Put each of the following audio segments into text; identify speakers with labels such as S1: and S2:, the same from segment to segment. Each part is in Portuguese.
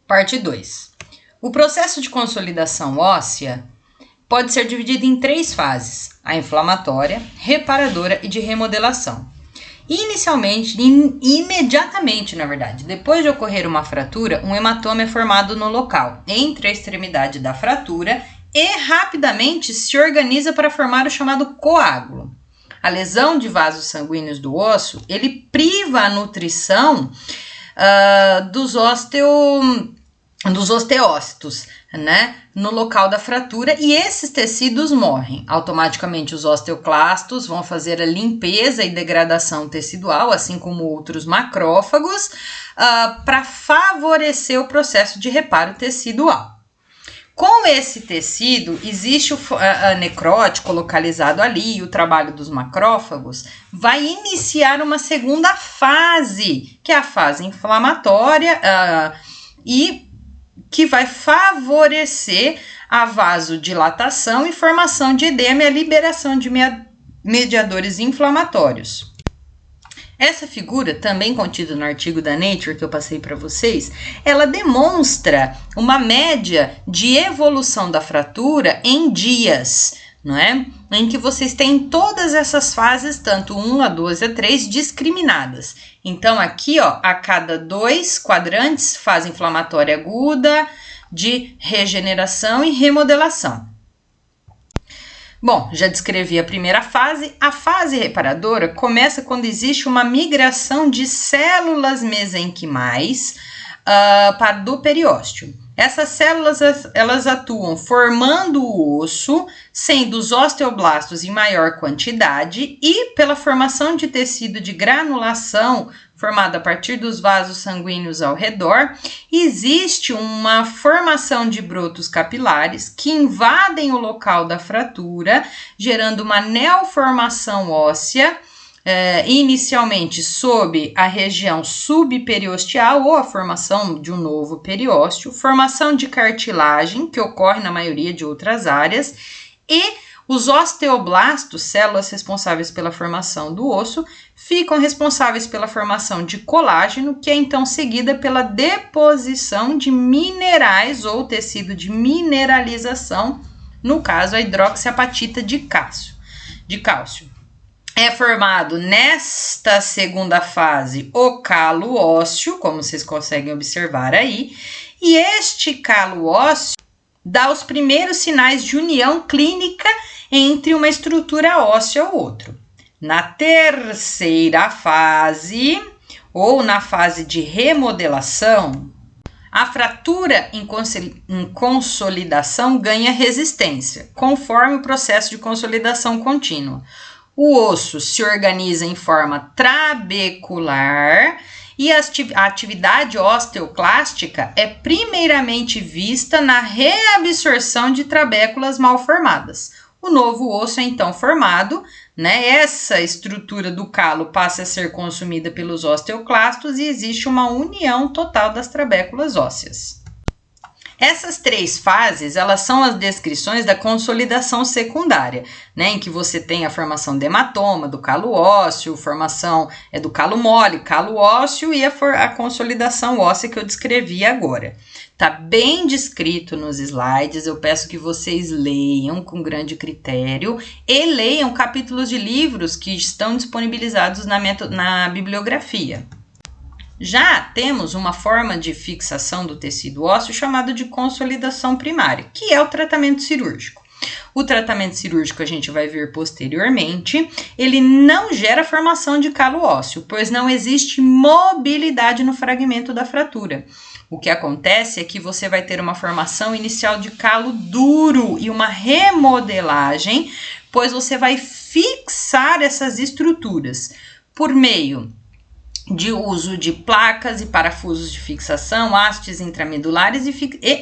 S1: Parte 2. O processo de consolidação óssea pode ser dividido em 3 fases: a inflamatória, reparadora e de remodelação. Imediatamente, depois de ocorrer uma fratura, um hematoma é formado no local, entre a extremidade da fratura, e rapidamente se organiza para formar o chamado coágulo. A lesão de vasos sanguíneos do osso, ele priva a nutrição dos osteócitos, né, no local da fratura, e esses tecidos morrem. Automaticamente os osteoclastos vão fazer a limpeza e degradação tecidual, assim como outros macrófagos, para favorecer o processo de reparo tecidual. Com esse tecido, existe o necrótico localizado ali, e o trabalho dos macrófagos vai iniciar uma segunda fase, que é a fase inflamatória, e que vai favorecer a vasodilatação e formação de edema e a liberação de mediadores inflamatórios. Essa figura, também contida no artigo da Nature que eu passei para vocês, ela demonstra uma média de evolução da fratura em dias, não é? Em que vocês têm todas essas fases, tanto 1, a 2, a 3, discriminadas. Então, aqui, ó, a cada 2 quadrantes, fase inflamatória aguda, de regeneração e remodelação. Bom, já descrevi a primeira fase. A fase reparadora começa quando existe uma migração de células mesenquimais do periósteo. Essas células, elas atuam formando o osso, sendo os osteoblastos em maior quantidade, e pela formação de tecido de granulação formado a partir dos vasos sanguíneos ao redor, existe uma formação de brotos capilares que invadem o local da fratura, gerando uma neoformação óssea, inicialmente sob a região subperiosteal ou a formação de um novo periósteo, formação de cartilagem, que ocorre na maioria de outras áreas, e os osteoblastos, células responsáveis pela formação do osso, ficam responsáveis pela formação de colágeno, que é então seguida pela deposição de minerais ou tecido de mineralização, no caso a hidroxiapatita de cálcio. É formado nesta segunda fase o calo ósseo, como vocês conseguem observar aí, e este calo ósseo dá os primeiros sinais de união clínica entre uma estrutura óssea ou outra. Na terceira fase, ou na fase de remodelação, a fratura em consolidação ganha resistência, conforme o processo de consolidação contínua. O osso se organiza em forma trabecular e a atividade osteoclástica é primeiramente vista na reabsorção de trabéculas mal formadas. O novo osso é então formado, né? Essa estrutura do calo passa a ser consumida pelos osteoclastos e existe uma união total das trabéculas ósseas. Essas 3 fases, elas são as descrições da consolidação secundária, né, em que você tem a formação de hematoma, do calo ósseo, formação do calo mole, calo ósseo e a consolidação óssea que eu descrevi agora. Tá bem descrito nos slides, eu peço que vocês leiam com grande critério e leiam capítulos de livros que estão disponibilizados na bibliografia. Já temos uma forma de fixação do tecido ósseo chamada de consolidação primária, que é o tratamento cirúrgico. O tratamento cirúrgico a gente vai ver posteriormente, ele não gera formação de calo ósseo, pois não existe mobilidade no fragmento da fratura. O que acontece é que você vai ter uma formação inicial de calo duro e uma remodelagem, pois você vai fixar essas estruturas por meio de uso de placas e parafusos de fixação, hastes intramedulares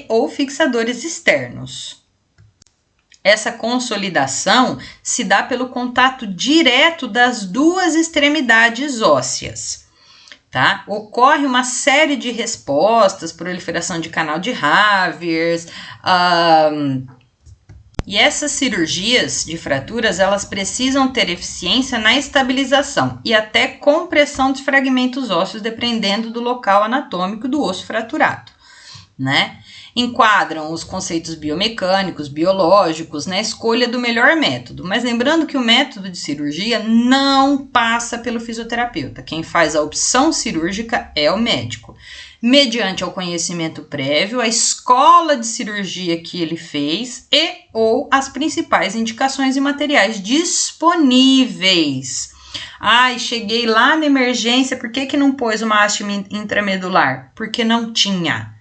S1: ou fixadores externos. Essa consolidação se dá pelo contato direto das 2 extremidades ósseas, tá? Ocorre uma série de respostas, proliferação de canal de Havers, e essas cirurgias de fraturas, elas precisam ter eficiência na estabilização e até compressão dos fragmentos ósseos, dependendo do local anatômico do osso fraturado. né? Enquadram os conceitos biomecânicos, biológicos, na escolha do melhor método. Mas lembrando que o método de cirurgia não passa pelo fisioterapeuta. Quem faz a opção cirúrgica é o médico. Mediante ao conhecimento prévio, a escola de cirurgia que ele fez e ou as principais indicações e materiais disponíveis. Ai, cheguei lá na emergência, por que não pôs uma haste intramedular? Porque não tinha.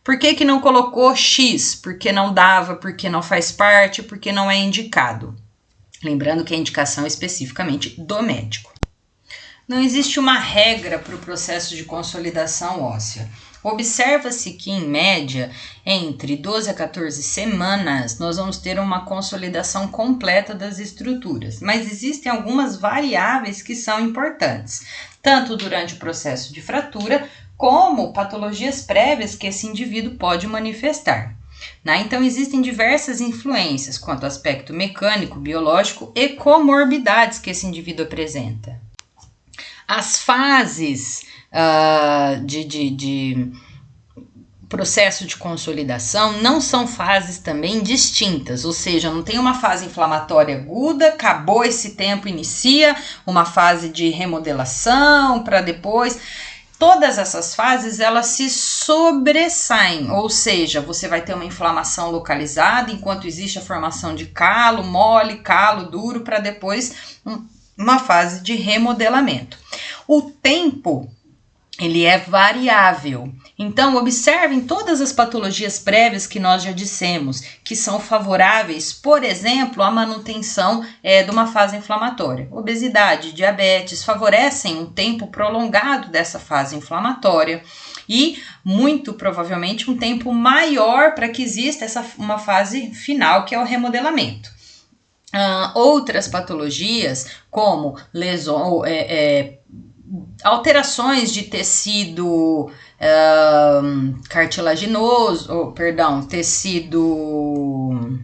S1: Por que não colocou X? Porque não dava, porque não faz parte, porque não é indicado. Lembrando que a indicação é especificamente do médico. Não existe uma regra para o processo de consolidação óssea. Observa-se que, em média, entre 12 a 14 semanas, nós vamos ter uma consolidação completa das estruturas. Mas existem algumas variáveis que são importantes, tanto durante o processo de fratura, como patologias prévias que esse indivíduo pode manifestar. Né? Então, existem diversas influências quanto ao aspecto mecânico, biológico e comorbidades que esse indivíduo apresenta. As fases de processo de consolidação não são fases também distintas, ou seja, não tem uma fase inflamatória aguda, acabou esse tempo, inicia uma fase de remodelação para depois. Todas essas fases, elas se sobressaem, ou seja, você vai ter uma inflamação localizada, enquanto existe a formação de calo mole, calo duro, para depois uma fase de remodelamento. O tempo, ele é variável. Então, observem todas as patologias prévias que nós já dissemos, que são favoráveis, por exemplo, à manutenção de uma fase inflamatória. Obesidade, diabetes, favorecem um tempo prolongado dessa fase inflamatória e, muito provavelmente, um tempo maior para que exista uma fase final, que é o remodelamento. Outras patologias, como alterações de tecido cartilaginoso, tecido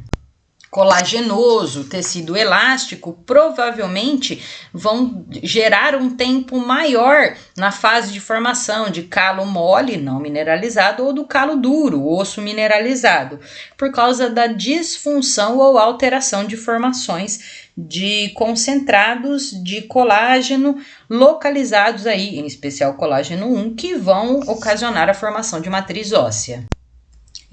S1: colagenoso, tecido elástico, provavelmente vão gerar um tempo maior na fase de formação de calo mole, não mineralizado, ou do calo duro, osso mineralizado, por causa da disfunção ou alteração de formações de concentrados de colágeno localizados aí, em especial colágeno 1, que vão ocasionar a formação de matriz óssea.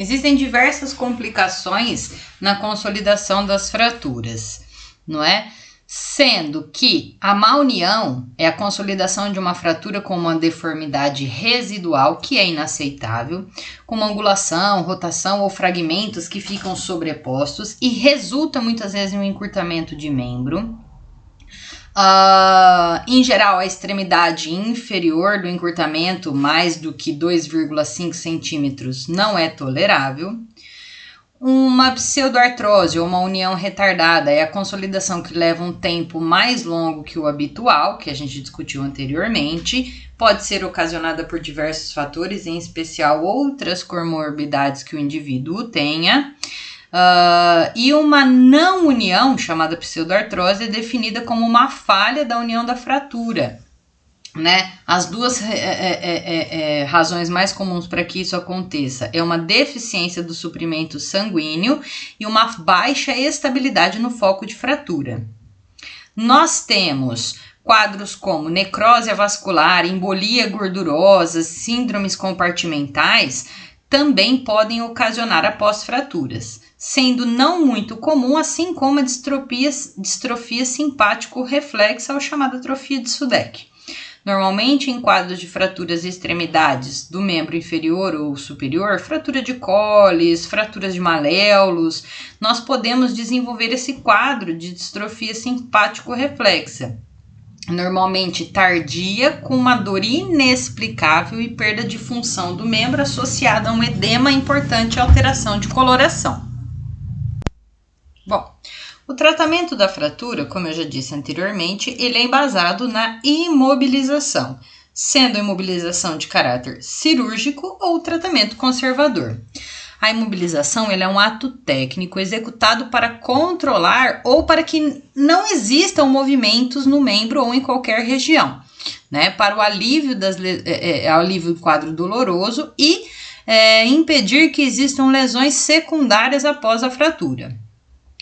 S1: Existem diversas complicações na consolidação das fraturas, não é? Sendo que a má união é a consolidação de uma fratura com uma deformidade residual, que é inaceitável, com uma angulação, rotação ou fragmentos que ficam sobrepostos e resulta muitas vezes em um encurtamento de membro. Em geral, a extremidade inferior do encurtamento, mais do que 2,5 centímetros, não é tolerável. Uma pseudoartrose ou uma união retardada é a consolidação que leva um tempo mais longo que o habitual, que a gente discutiu anteriormente. Pode ser ocasionada por diversos fatores, em especial outras comorbidades que o indivíduo tenha. E uma não união, chamada pseudoartrose, é definida como uma falha da união da fratura, né? As duas razões mais comuns para que isso aconteça é uma deficiência do suprimento sanguíneo e uma baixa estabilidade no foco de fratura. Nós temos quadros como necrose avascular, embolia gordurosa, síndromes compartimentais, também podem ocasionar após fraturas, sendo não muito comum, assim como a distrofia simpático-reflexa, ou chamada atrofia de Sudeck. Normalmente, em quadros de fraturas de extremidades do membro inferior ou superior, fratura de Colles, fraturas de maléolos, nós podemos desenvolver esse quadro de distrofia simpático-reflexa, normalmente tardia, com uma dor inexplicável e perda de função do membro associada a um edema importante e alteração de coloração. Bom, o tratamento da fratura, como eu já disse anteriormente, ele é embasado na imobilização, sendo a imobilização de caráter cirúrgico ou tratamento conservador. A imobilização ele é um ato técnico executado para controlar ou para que não existam movimentos no membro ou em qualquer região, né? Para o alívio, alívio do quadro doloroso e impedir que existam lesões secundárias após a fratura.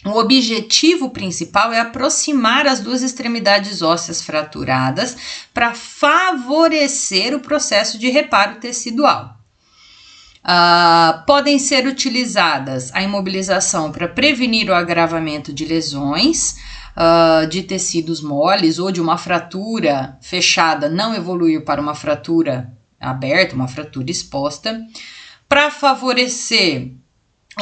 S1: O objetivo principal é aproximar as duas extremidades ósseas fraturadas para favorecer o processo de reparo tecidual. Podem ser utilizadas a imobilização para prevenir o agravamento de lesões de tecidos moles ou de uma fratura fechada não evoluir para uma fratura aberta, uma fratura exposta, para favorecer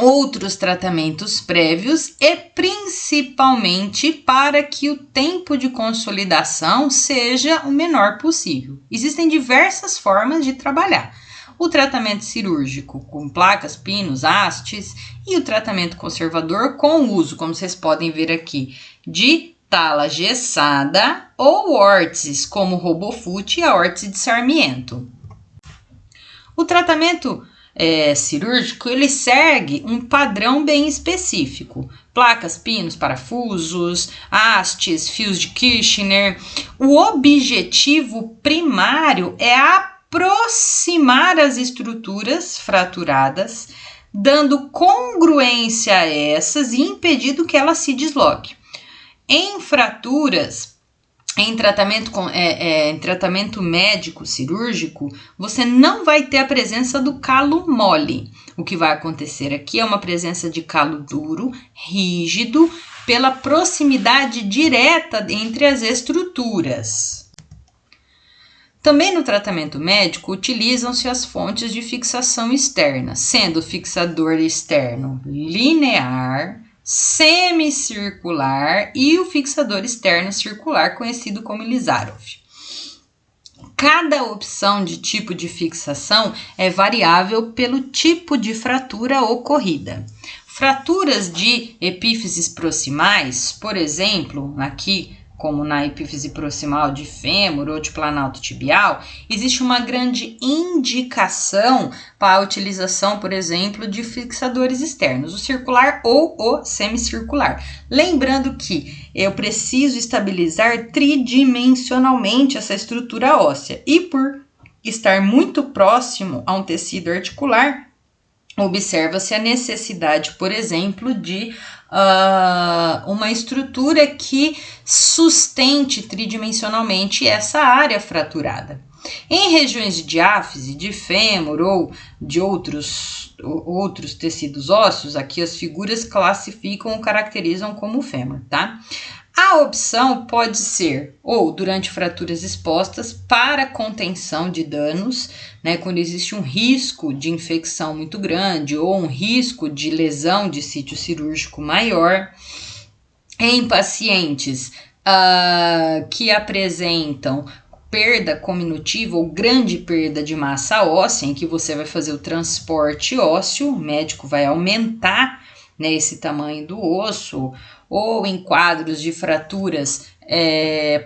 S1: outros tratamentos prévios e principalmente para que o tempo de consolidação seja o menor possível. Existem diversas formas de trabalhar. O tratamento cirúrgico com placas, pinos, hastes e o tratamento conservador com o uso, como vocês podem ver aqui, de tala gessada ou órteses, como o Robofoot e a órtese de Sarmiento. O tratamento cirúrgico, ele segue um padrão bem específico. Placas, pinos, parafusos, hastes, fios de Kirchner. O objetivo primário é aproximar as estruturas fraturadas, dando congruência a essas e impedindo que elas se desloquem. Em fraturas, em tratamento médico cirúrgico, você não vai ter a presença do calo mole. O que vai acontecer aqui é uma presença de calo duro, rígido, pela proximidade direta entre as estruturas. Também no tratamento médico, utilizam-se as fontes de fixação externa, sendo o fixador externo linear, semicircular e o fixador externo circular, conhecido como Ilizarov. Cada opção de tipo de fixação é variável pelo tipo de fratura ocorrida. Fraturas de epífises proximais, por exemplo, aqui como na epífise proximal de fêmur ou de planalto tibial, existe uma grande indicação para a utilização, por exemplo, de fixadores externos, o circular ou o semicircular. Lembrando que eu preciso estabilizar tridimensionalmente essa estrutura óssea e por estar muito próximo a um tecido articular, observa-se a necessidade, por exemplo, de uma estrutura que sustente tridimensionalmente essa área fraturada. Em regiões de diáfise, de fêmur ou de outros tecidos ósseos, aqui as figuras classificam ou caracterizam como fêmur, tá? A opção pode ser ou durante fraturas expostas para contenção de danos, né, quando existe um risco de infecção muito grande ou um risco de lesão de sítio cirúrgico maior, em pacientes que apresentam perda cominutiva ou grande perda de massa óssea, em que você vai fazer o transporte ósseo, o médico vai aumentar, né, esse tamanho do osso, ou em quadros de fraturas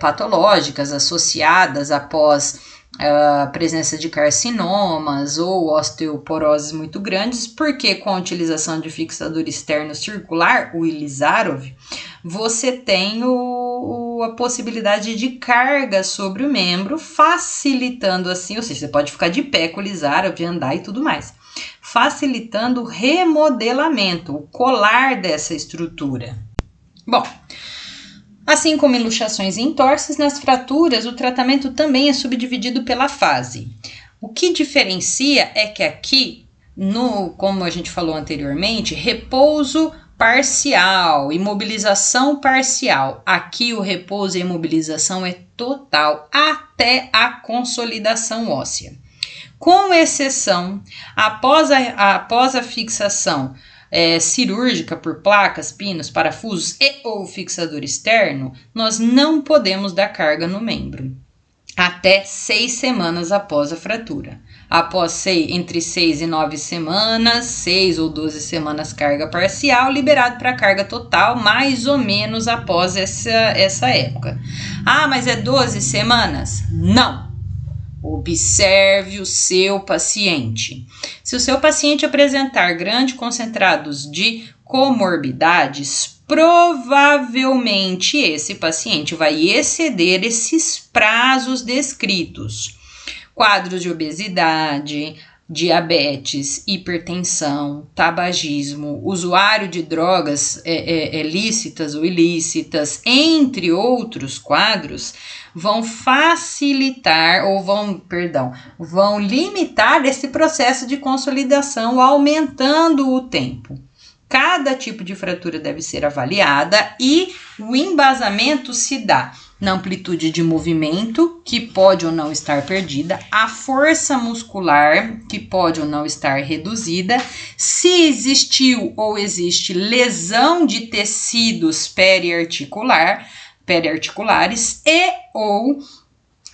S1: patológicas associadas após a presença de carcinomas ou osteoporoses muito grandes, porque com a utilização de fixador externo circular, o Ilizarov, você tem a possibilidade de carga sobre o membro, facilitando assim, ou seja, você pode ficar de pé com o Ilizarov, andar e tudo mais, facilitando o remodelamento, o colar dessa estrutura. Bom, assim como em luxações e entorses, nas fraturas o tratamento também é subdividido pela fase. O que diferencia é que aqui, como a gente falou anteriormente, repouso parcial, imobilização parcial. Aqui o repouso e a imobilização é total até a consolidação óssea. Com exceção, após a fixação cirúrgica por placas, pinos, parafusos e ou fixador externo, nós não podemos dar carga no membro até 6 semanas após a fratura. Após entre 6 e 9 semanas, 6 ou 12 semanas carga parcial, liberado para carga total, mais ou menos após essa época. Ah, mas é 12 semanas? Não! Observe o seu paciente. Se o seu paciente apresentar grandes concentrados de comorbidades, provavelmente esse paciente vai exceder esses prazos descritos. Quadros de obesidade, diabetes, hipertensão, tabagismo, usuário de drogas lícitas ou ilícitas, entre outros quadros, vão facilitar ou vão limitar esse processo de consolidação, aumentando o tempo. Cada tipo de fratura deve ser avaliada e o embasamento se dá na amplitude de movimento, que pode ou não estar perdida, a força muscular, que pode ou não estar reduzida, se existiu ou existe lesão de tecidos periarticulares e ou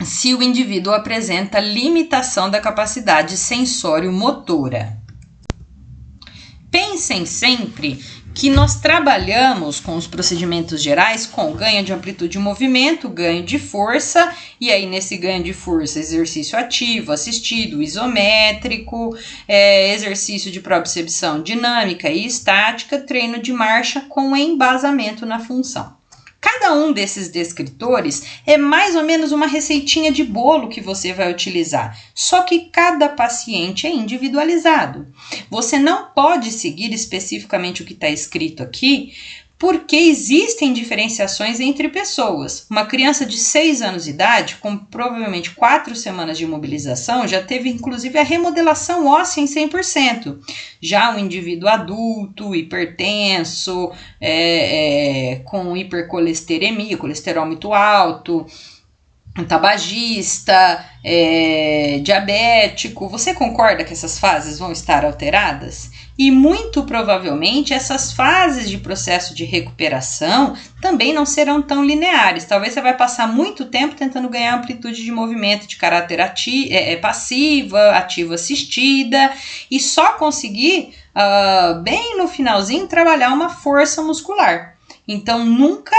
S1: se o indivíduo apresenta limitação da capacidade sensório-motora. Pensem sempre que nós trabalhamos com os procedimentos gerais com ganho de amplitude de movimento, ganho de força, e aí nesse ganho de força, exercício ativo, assistido, isométrico, exercício de propriocepção dinâmica e estática, treino de marcha com embasamento na função. Cada um desses descritores é mais ou menos uma receitinha de bolo que você vai utilizar, só que cada paciente é individualizado. Você não pode seguir especificamente o que está escrito aqui, porque existem diferenciações entre pessoas. Uma criança de 6 anos de idade, com provavelmente 4 semanas de mobilização, já teve inclusive a remodelação óssea em 100%. Já um indivíduo adulto, hipertenso, com hipercolesteremia, colesterol muito alto, tabagista, diabético, você concorda que essas fases vão estar alteradas? E muito provavelmente essas fases de processo de recuperação também não serão tão lineares. Talvez você vai passar muito tempo tentando ganhar amplitude de movimento de caráter passiva, ativa assistida, e só conseguir, bem no finalzinho, trabalhar uma força muscular. Então, nunca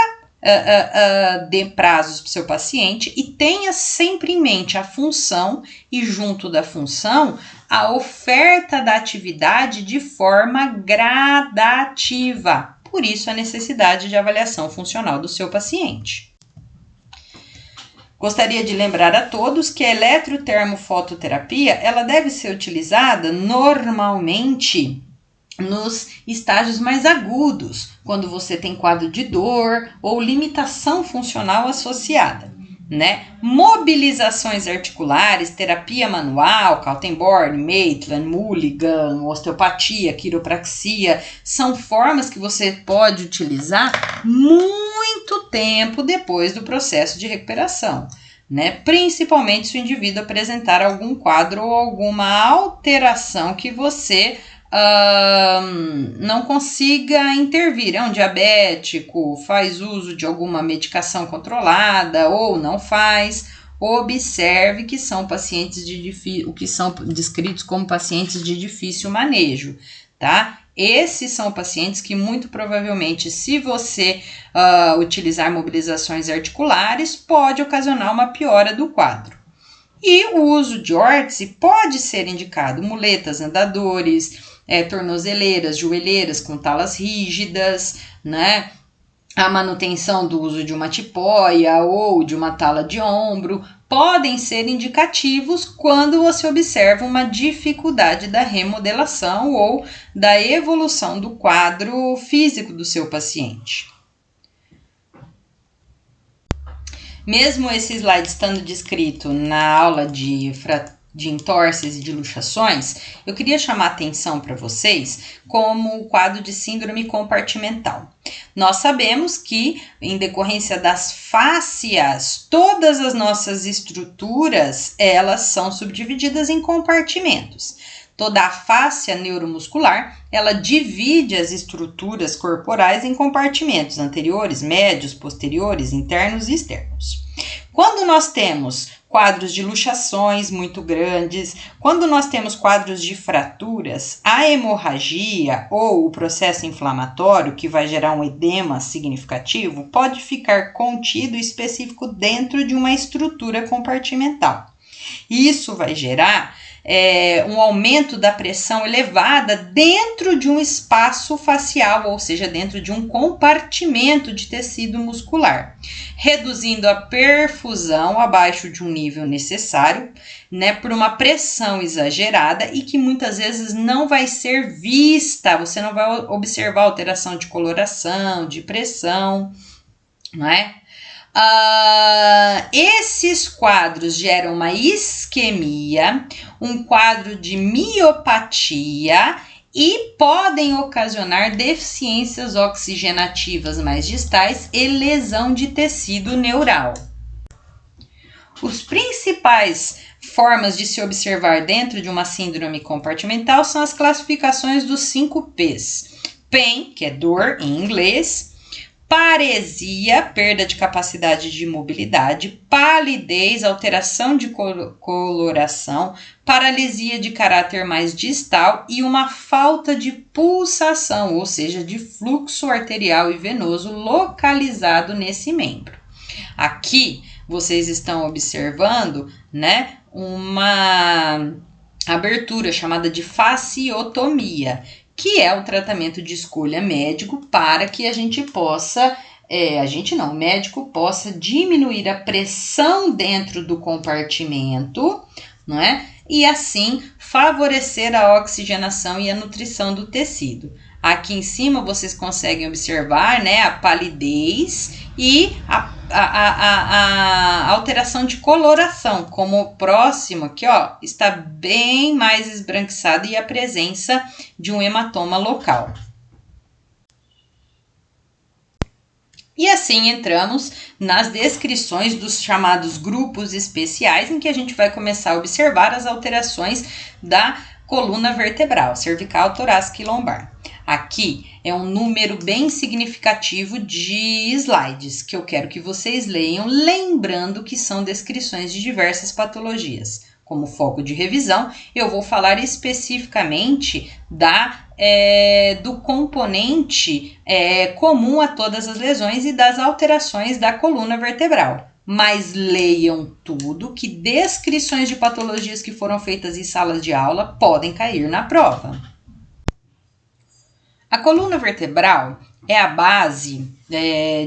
S1: dê prazos para o seu paciente e tenha sempre em mente a função e, junto da função, a oferta da atividade de forma gradativa. Por isso, a necessidade de avaliação funcional do seu paciente. Gostaria de lembrar a todos que a eletrotermofototerapia ela deve ser utilizada normalmente nos estágios mais agudos, quando você tem quadro de dor ou limitação funcional associada, né? Mobilizações articulares, terapia manual, Kaltenborn, Maitland, Mulligan, osteopatia, quiropraxia, são formas que você pode utilizar muito tempo depois do processo de recuperação, né? Principalmente se o indivíduo apresentar algum quadro ou alguma alteração que você não consiga intervir. É um diabético, faz uso de alguma medicação controlada ou não faz. Observe que são pacientes o que são descritos como pacientes de difícil manejo, tá? Esses são pacientes que muito provavelmente, se você utilizar mobilizações articulares, pode ocasionar uma piora do quadro. E o uso de órtese pode ser indicado, muletas, andadores, tornozeleiras, joelheiras com talas rígidas, né? A manutenção do uso de uma tipóia ou de uma tala de ombro podem ser indicativos quando você observa uma dificuldade da remodelação ou da evolução do quadro físico do seu paciente. Mesmo esse slide estando descrito na aula de entorses e de luxações, eu queria chamar a atenção para vocês como o quadro de síndrome compartimental. Nós sabemos que, em decorrência das fáscias, todas as nossas estruturas, elas são subdivididas em compartimentos. Toda a fáscia neuromuscular, ela divide as estruturas corporais em compartimentos anteriores, médios, posteriores, internos e externos. Quando nós temos quadros de luxações muito grandes, quando nós temos quadros de fraturas, a hemorragia ou o processo inflamatório, que vai gerar um edema significativo, pode ficar contido e específico dentro de uma estrutura compartimental. Isso vai gerar um aumento da pressão elevada dentro de um espaço facial, ou seja, dentro de um compartimento de tecido muscular, reduzindo a perfusão abaixo de um nível necessário, né, por uma pressão exagerada e que muitas vezes não vai ser vista, você não vai observar alteração de coloração, de pressão, não é? Esses quadros geram uma isquemia, um quadro de miopatia e podem ocasionar deficiências oxigenativas mais distais e lesão de tecido neural. Os principais formas de se observar dentro de uma síndrome compartimental são as classificações dos 5 P's. Pain, que é dor em inglês, paresia, perda de capacidade de mobilidade, palidez, alteração de coloração, paralisia de caráter mais distal e uma falta de pulsação, ou seja, de fluxo arterial e venoso localizado nesse membro. Aqui vocês estão observando, né, uma abertura chamada de fasciotomia, que é o tratamento de escolha médico para que a gente possa, o médico possa diminuir a pressão dentro do compartimento, não é? E assim favorecer a oxigenação e a nutrição do tecido. Aqui em cima vocês conseguem observar, né, a palidez e a alteração de coloração, como o próximo aqui, ó, está bem mais esbranquiçado e a presença de um hematoma local. E assim entramos nas descrições dos chamados grupos especiais, em que a gente vai começar a observar as alterações da coluna vertebral, cervical, torácica e lombar. Aqui é um número bem significativo de slides que eu quero que vocês leiam, lembrando que são descrições de diversas patologias. Como foco de revisão, eu vou falar especificamente do componente comum a todas as lesões e das alterações da coluna vertebral. Mas leiam tudo, que descrições de patologias que foram feitas em salas de aula podem cair na prova. A coluna vertebral é a base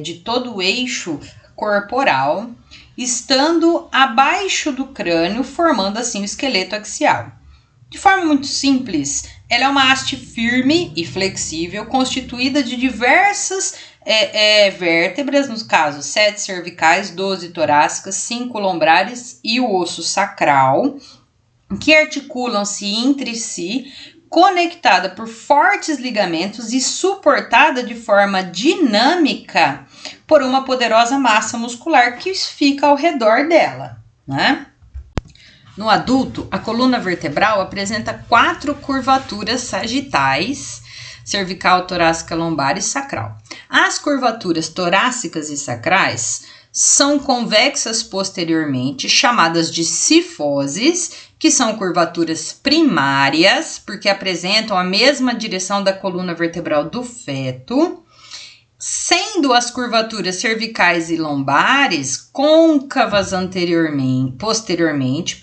S1: de todo o eixo corporal, estando abaixo do crânio, formando assim o esqueleto axial. De forma muito simples, ela é uma haste firme e flexível, constituída de diversas vértebras, no caso 7 cervicais, 12 torácicas, 5 lombares e o osso sacral, que articulam-se entre si, conectada por fortes ligamentos e suportada de forma dinâmica por uma poderosa massa muscular que fica ao redor dela, né? No adulto, a coluna vertebral apresenta 4 curvaturas sagitais, cervical, torácica, lombar e sacral. As curvaturas torácicas e sacrais são convexas posteriormente, chamadas de cifoses, que são curvaturas primárias, porque apresentam a mesma direção da coluna vertebral do feto, sendo as curvaturas cervicais e lombares côncavas posteriormente,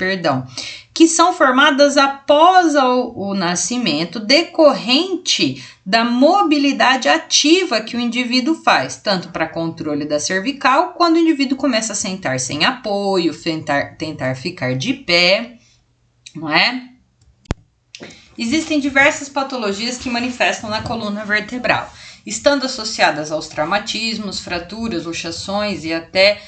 S1: que são formadas após o nascimento, decorrente da mobilidade ativa que o indivíduo faz, tanto para controle da cervical, quando o indivíduo começa a sentar sem apoio, tentar ficar de pé, não é? Existem diversas patologias que manifestam na coluna vertebral, estando associadas aos traumatismos, fraturas, luxações e até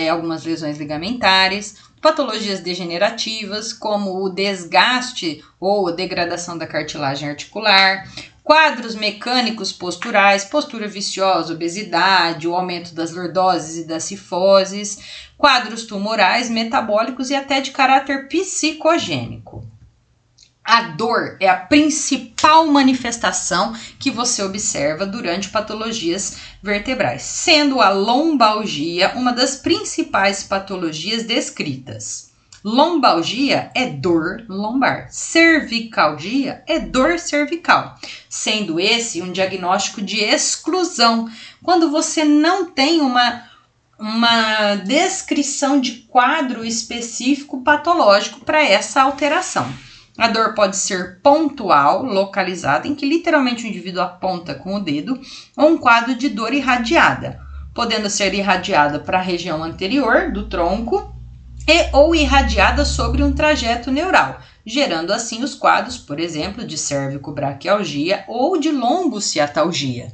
S1: algumas lesões ligamentares, patologias degenerativas, como o desgaste ou degradação da cartilagem articular, quadros mecânicos posturais, postura viciosa, obesidade, o aumento das lordoses e das cifoses, quadros tumorais, metabólicos e até de caráter psicogênico. A dor é a principal manifestação que você observa durante patologias vertebrais, sendo a lombalgia uma das principais patologias descritas. Lombalgia é dor lombar, cervicalgia é dor cervical, sendo esse um diagnóstico de exclusão, quando você não tem uma descrição de quadro específico patológico para essa alteração. A dor pode ser pontual, localizada, em que literalmente o indivíduo aponta com o dedo, ou um quadro de dor irradiada, podendo ser irradiada para a região anterior do tronco ou irradiada sobre um trajeto neural, gerando assim os quadros, por exemplo, de cérvico-braquialgia ou de lombociatalgia.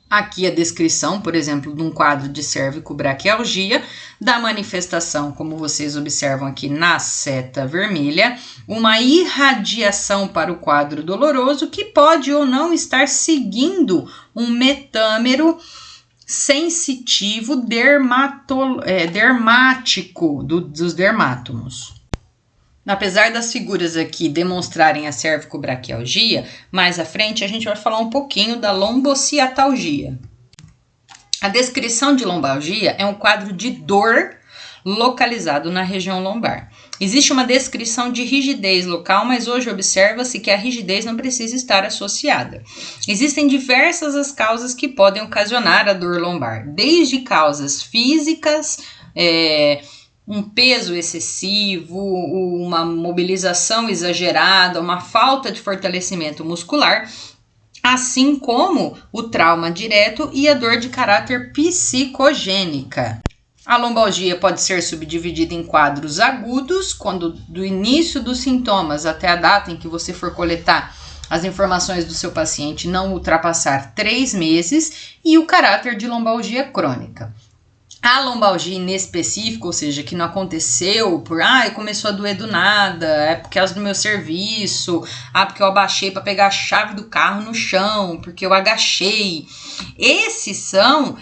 S1: Aqui a descrição, por exemplo, de um quadro de cérvico-braquialgia, da manifestação, como vocês observam aqui na seta vermelha, uma irradiação para o quadro doloroso que pode ou não estar seguindo um metâmero sensitivo dermático dos dermátomos. Apesar das figuras aqui demonstrarem a cérvico-braquialgia, mais à frente a gente vai falar um pouquinho da lombociatalgia. A descrição de lombalgia é um quadro de dor localizado na região lombar. Existe uma descrição de rigidez local, mas hoje observa-se que a rigidez não precisa estar associada. Existem diversas as causas que podem ocasionar a dor lombar, desde causas físicas, um peso excessivo, uma mobilização exagerada, uma falta de fortalecimento muscular, assim como o trauma direto e a dor de caráter psicogênica. A lombalgia pode ser subdividida em quadros agudos, quando do início dos sintomas até a data em que você for coletar as informações do seu paciente não ultrapassar 3 meses, e o caráter de lombalgia crônica. A lombalgia inespecífica, ou seja, que não aconteceu por, começou a doer do nada, é por causa do meu serviço, porque eu abaixei para pegar a chave do carro no chão, porque eu agachei. Esses são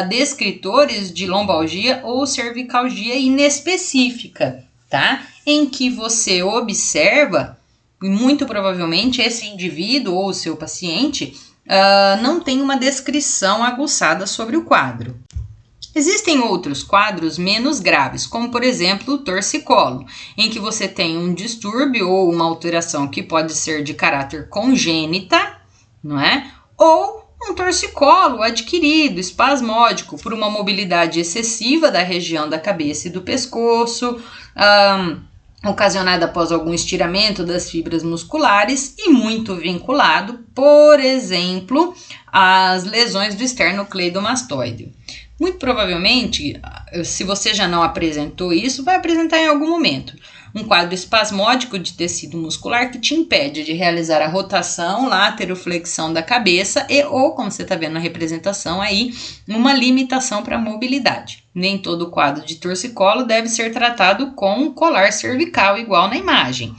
S1: descritores de lombalgia ou cervicalgia inespecífica, tá? Em que você observa, e muito provavelmente esse indivíduo ou o seu paciente não tem uma descrição aguçada sobre o quadro. Existem outros quadros menos graves, como por exemplo o torcicolo, em que você tem um distúrbio ou uma alteração que pode ser de caráter congênita, não é? Ou um torcicolo adquirido, espasmódico, por uma mobilidade excessiva da região da cabeça e do pescoço, ocasionada após algum estiramento das fibras musculares e muito vinculado, por exemplo, às lesões do esternocleidomastoide. Muito provavelmente, se você já não apresentou isso, vai apresentar em algum momento um quadro espasmódico de tecido muscular que te impede de realizar a rotação, lateroflexão da cabeça ou, como você está vendo na representação aí, uma limitação para a mobilidade. Nem todo quadro de torcicolo deve ser tratado com um colar cervical igual na imagem.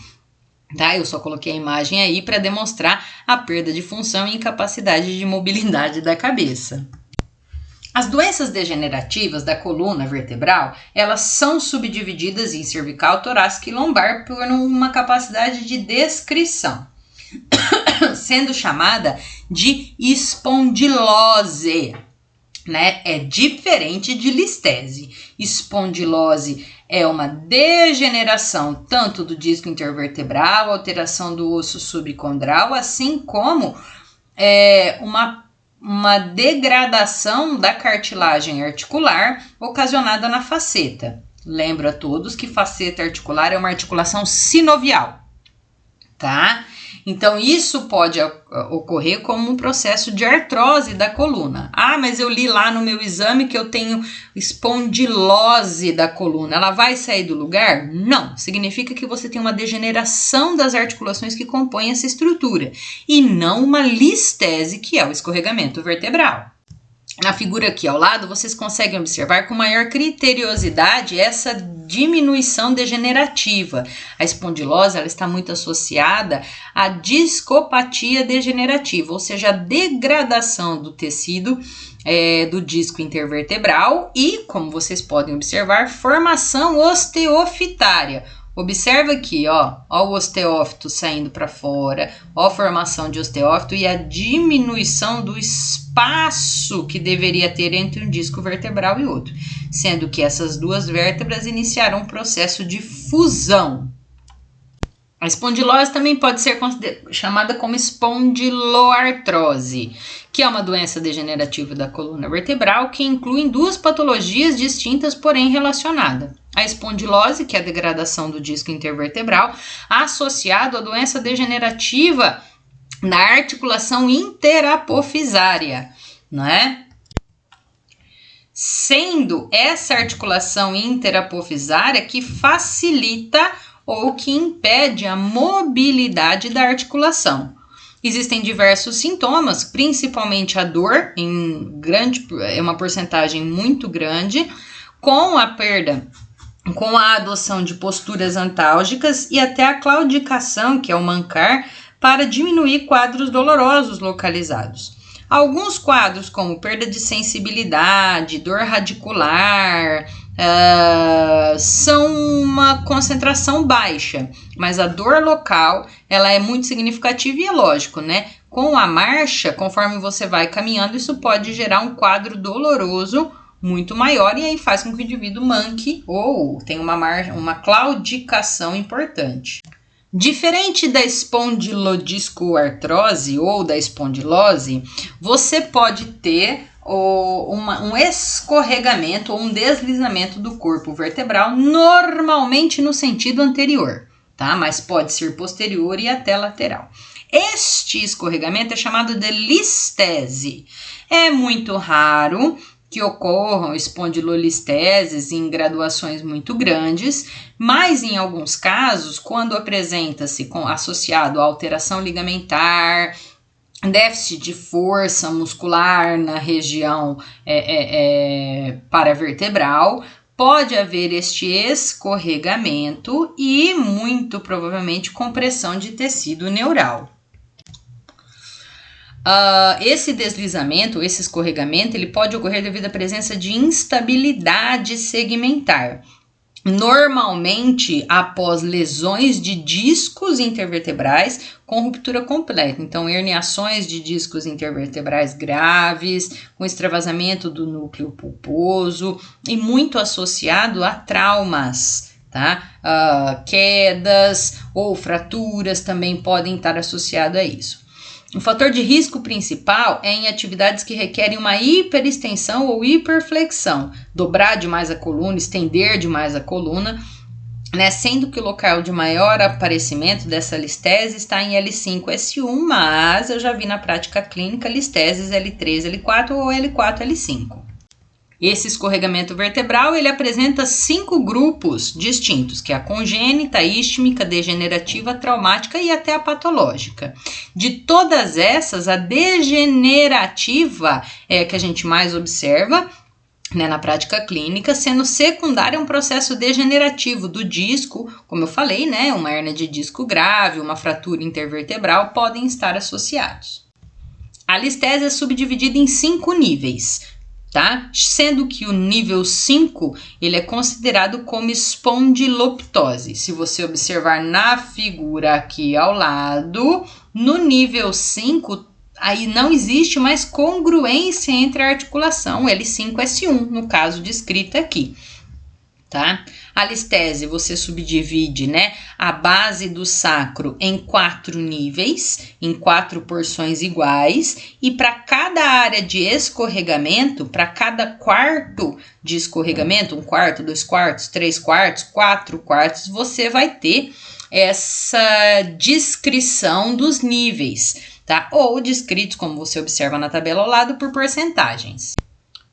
S1: Tá? Eu só coloquei a imagem aí para demonstrar a perda de função e incapacidade de mobilidade da cabeça. As doenças degenerativas da coluna vertebral, elas são subdivididas em cervical, torácica e lombar por uma capacidade de descrição, sendo chamada de espondilose, né? É diferente de listese. Espondilose é uma degeneração tanto do disco intervertebral, alteração do osso subcondral, assim como uma degradação da cartilagem articular ocasionada na faceta. Lembro a todos que faceta articular é uma articulação sinovial, tá? Então, isso pode ocorrer como um processo de artrose da coluna. Mas eu li lá no meu exame que eu tenho espondilose da coluna. Ela vai sair do lugar? Não. Significa que você tem uma degeneração das articulações que compõem essa estrutura. E não uma listese, que é o escorregamento vertebral. Na figura aqui ao lado, vocês conseguem observar com maior criteriosidade essa diminuição degenerativa. A espondilose ela está muito associada à discopatia degenerativa, ou seja, a degradação do tecido do disco intervertebral e, como vocês podem observar, formação osteofitária. Observa aqui, ó o osteófito saindo para fora, ó a formação de osteófito e a diminuição do espaço que deveria ter entre um disco vertebral e outro, sendo que essas duas vértebras iniciaram um processo de fusão. A espondilose também pode ser chamada como espondiloartrose, que é uma doença degenerativa da coluna vertebral que inclui duas patologias distintas, porém relacionadas. a espondilose, que é a degradação do disco intervertebral, associado à doença degenerativa na articulação interapofisária, né? Sendo essa articulação interapofisária que facilita ou que impede a mobilidade da articulação. Existem diversos sintomas, principalmente a dor, é uma porcentagem muito grande, com a adoção de posturas antálgicas e até a claudicação, que é o mancar, para diminuir quadros dolorosos localizados. Alguns quadros, como perda de sensibilidade, dor radicular, são uma concentração baixa, mas a dor local ela é muito significativa e é lógico, né? Com a marcha, conforme você vai caminhando, isso pode gerar um quadro doloroso muito maior e aí faz com que o indivíduo manque ou tenha uma claudicação importante. Diferente da espondilodiscoartrose ou da espondilose, você pode ter um escorregamento ou um deslizamento do corpo vertebral, normalmente no sentido anterior, tá? Mas pode ser posterior e até lateral. Este escorregamento é chamado de listese. É muito raro que ocorram espondilolisteses em graduações muito grandes, mas em alguns casos, quando apresenta-se associado a alteração ligamentar, déficit de força muscular na região paravertebral, pode haver este escorregamento e, muito provavelmente, compressão de tecido neural. Esse deslizamento, esse escorregamento, ele pode ocorrer devido à presença de instabilidade segmentar, normalmente após lesões de discos intervertebrais com ruptura completa. Então, herniações de discos intervertebrais graves, com extravasamento do núcleo pulposo e muito associado a traumas, tá? Quedas ou fraturas também podem estar associados a isso. O fator de risco principal é em atividades que requerem uma hiperextensão ou hiperflexão, dobrar demais a coluna, estender demais a coluna, né? Sendo que o local de maior aparecimento dessa listese está em L5-S1, mas eu já vi na prática clínica listeses L3, L4 ou L4, L5. Esse escorregamento vertebral, ele apresenta 5 grupos distintos, que é a congênita, a ístmica, degenerativa, traumática e até a patológica. De todas essas, a degenerativa é a que a gente mais observa, né, na prática clínica, sendo secundária um processo degenerativo do disco, como eu falei, né, uma hérnia de disco grave, uma fratura intervertebral podem estar associados. A listese é subdividida em 5 níveis. Tá? Sendo que o nível 5 ele é considerado como espondiloptose. Se você observar na figura aqui ao lado, no nível 5, aí não existe mais congruência entre a articulação L5-S1, no caso descrito aqui. Tá? A listese você subdivide, né, a base do sacro em 4 níveis, em 4 porções iguais, e para cada área de escorregamento, para cada quarto de escorregamento, 1/4, 2/4, 3/4, 4/4, você vai ter essa descrição dos níveis, tá? Ou descritos, como você observa na tabela ao lado, por porcentagens.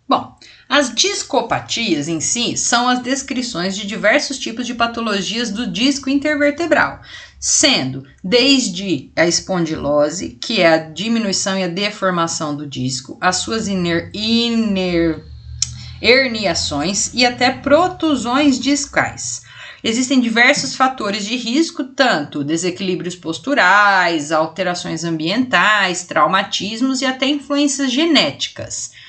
S1: Bom, as discopatias em si são as descrições de diversos tipos de patologias do disco intervertebral, sendo desde a espondilose, que é a diminuição e a deformação do disco, as suas herniações e até protusões discais. Existem diversos fatores de risco, tanto desequilíbrios posturais, alterações ambientais, traumatismos e até influências genéticas.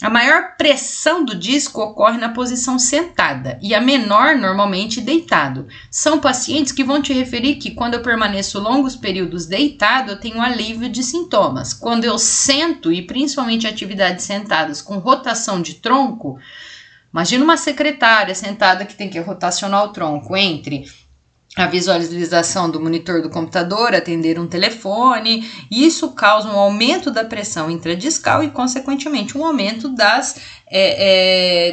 S1: A maior pressão do disco ocorre na posição sentada e a menor normalmente deitado. São pacientes que vão te referir que quando eu permaneço longos períodos deitado, eu tenho alívio de sintomas. Quando eu sento, e principalmente atividades sentadas com rotação de tronco, imagina uma secretária sentada que tem que rotacionar o tronco entre a visualização do monitor do computador, atender um telefone. Isso causa um aumento da pressão intradiscal e, consequentemente, um aumento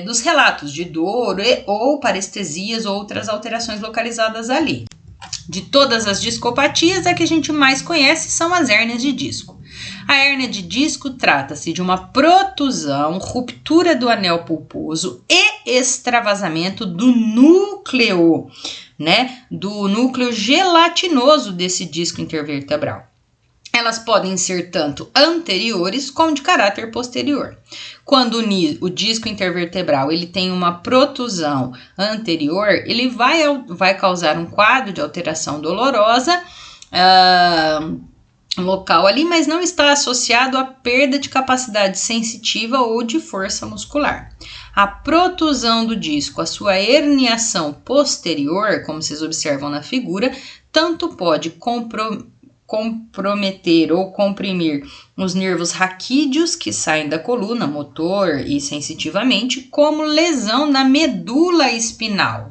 S1: dos relatos de dor ou parestesias ou outras alterações localizadas ali. De todas as discopatias, a que a gente mais conhece são as hérnias de disco. A hérnia de disco trata-se de uma protusão, ruptura do anel pulposo e extravasamento do núcleo, do núcleo gelatinoso desse disco intervertebral. Elas podem ser tanto anteriores como de caráter posterior. Quando o disco intervertebral ele tem uma protusão anterior, ele vai causar um quadro de alteração dolorosa local ali, mas não está associado à perda de capacidade sensitiva ou de força muscular. A protusão do disco, a sua herniação posterior, como vocês observam na figura, tanto pode comprometer ou comprimir os nervos raquídeos que saem da coluna, motor e sensitivamente, como lesão na medula espinal.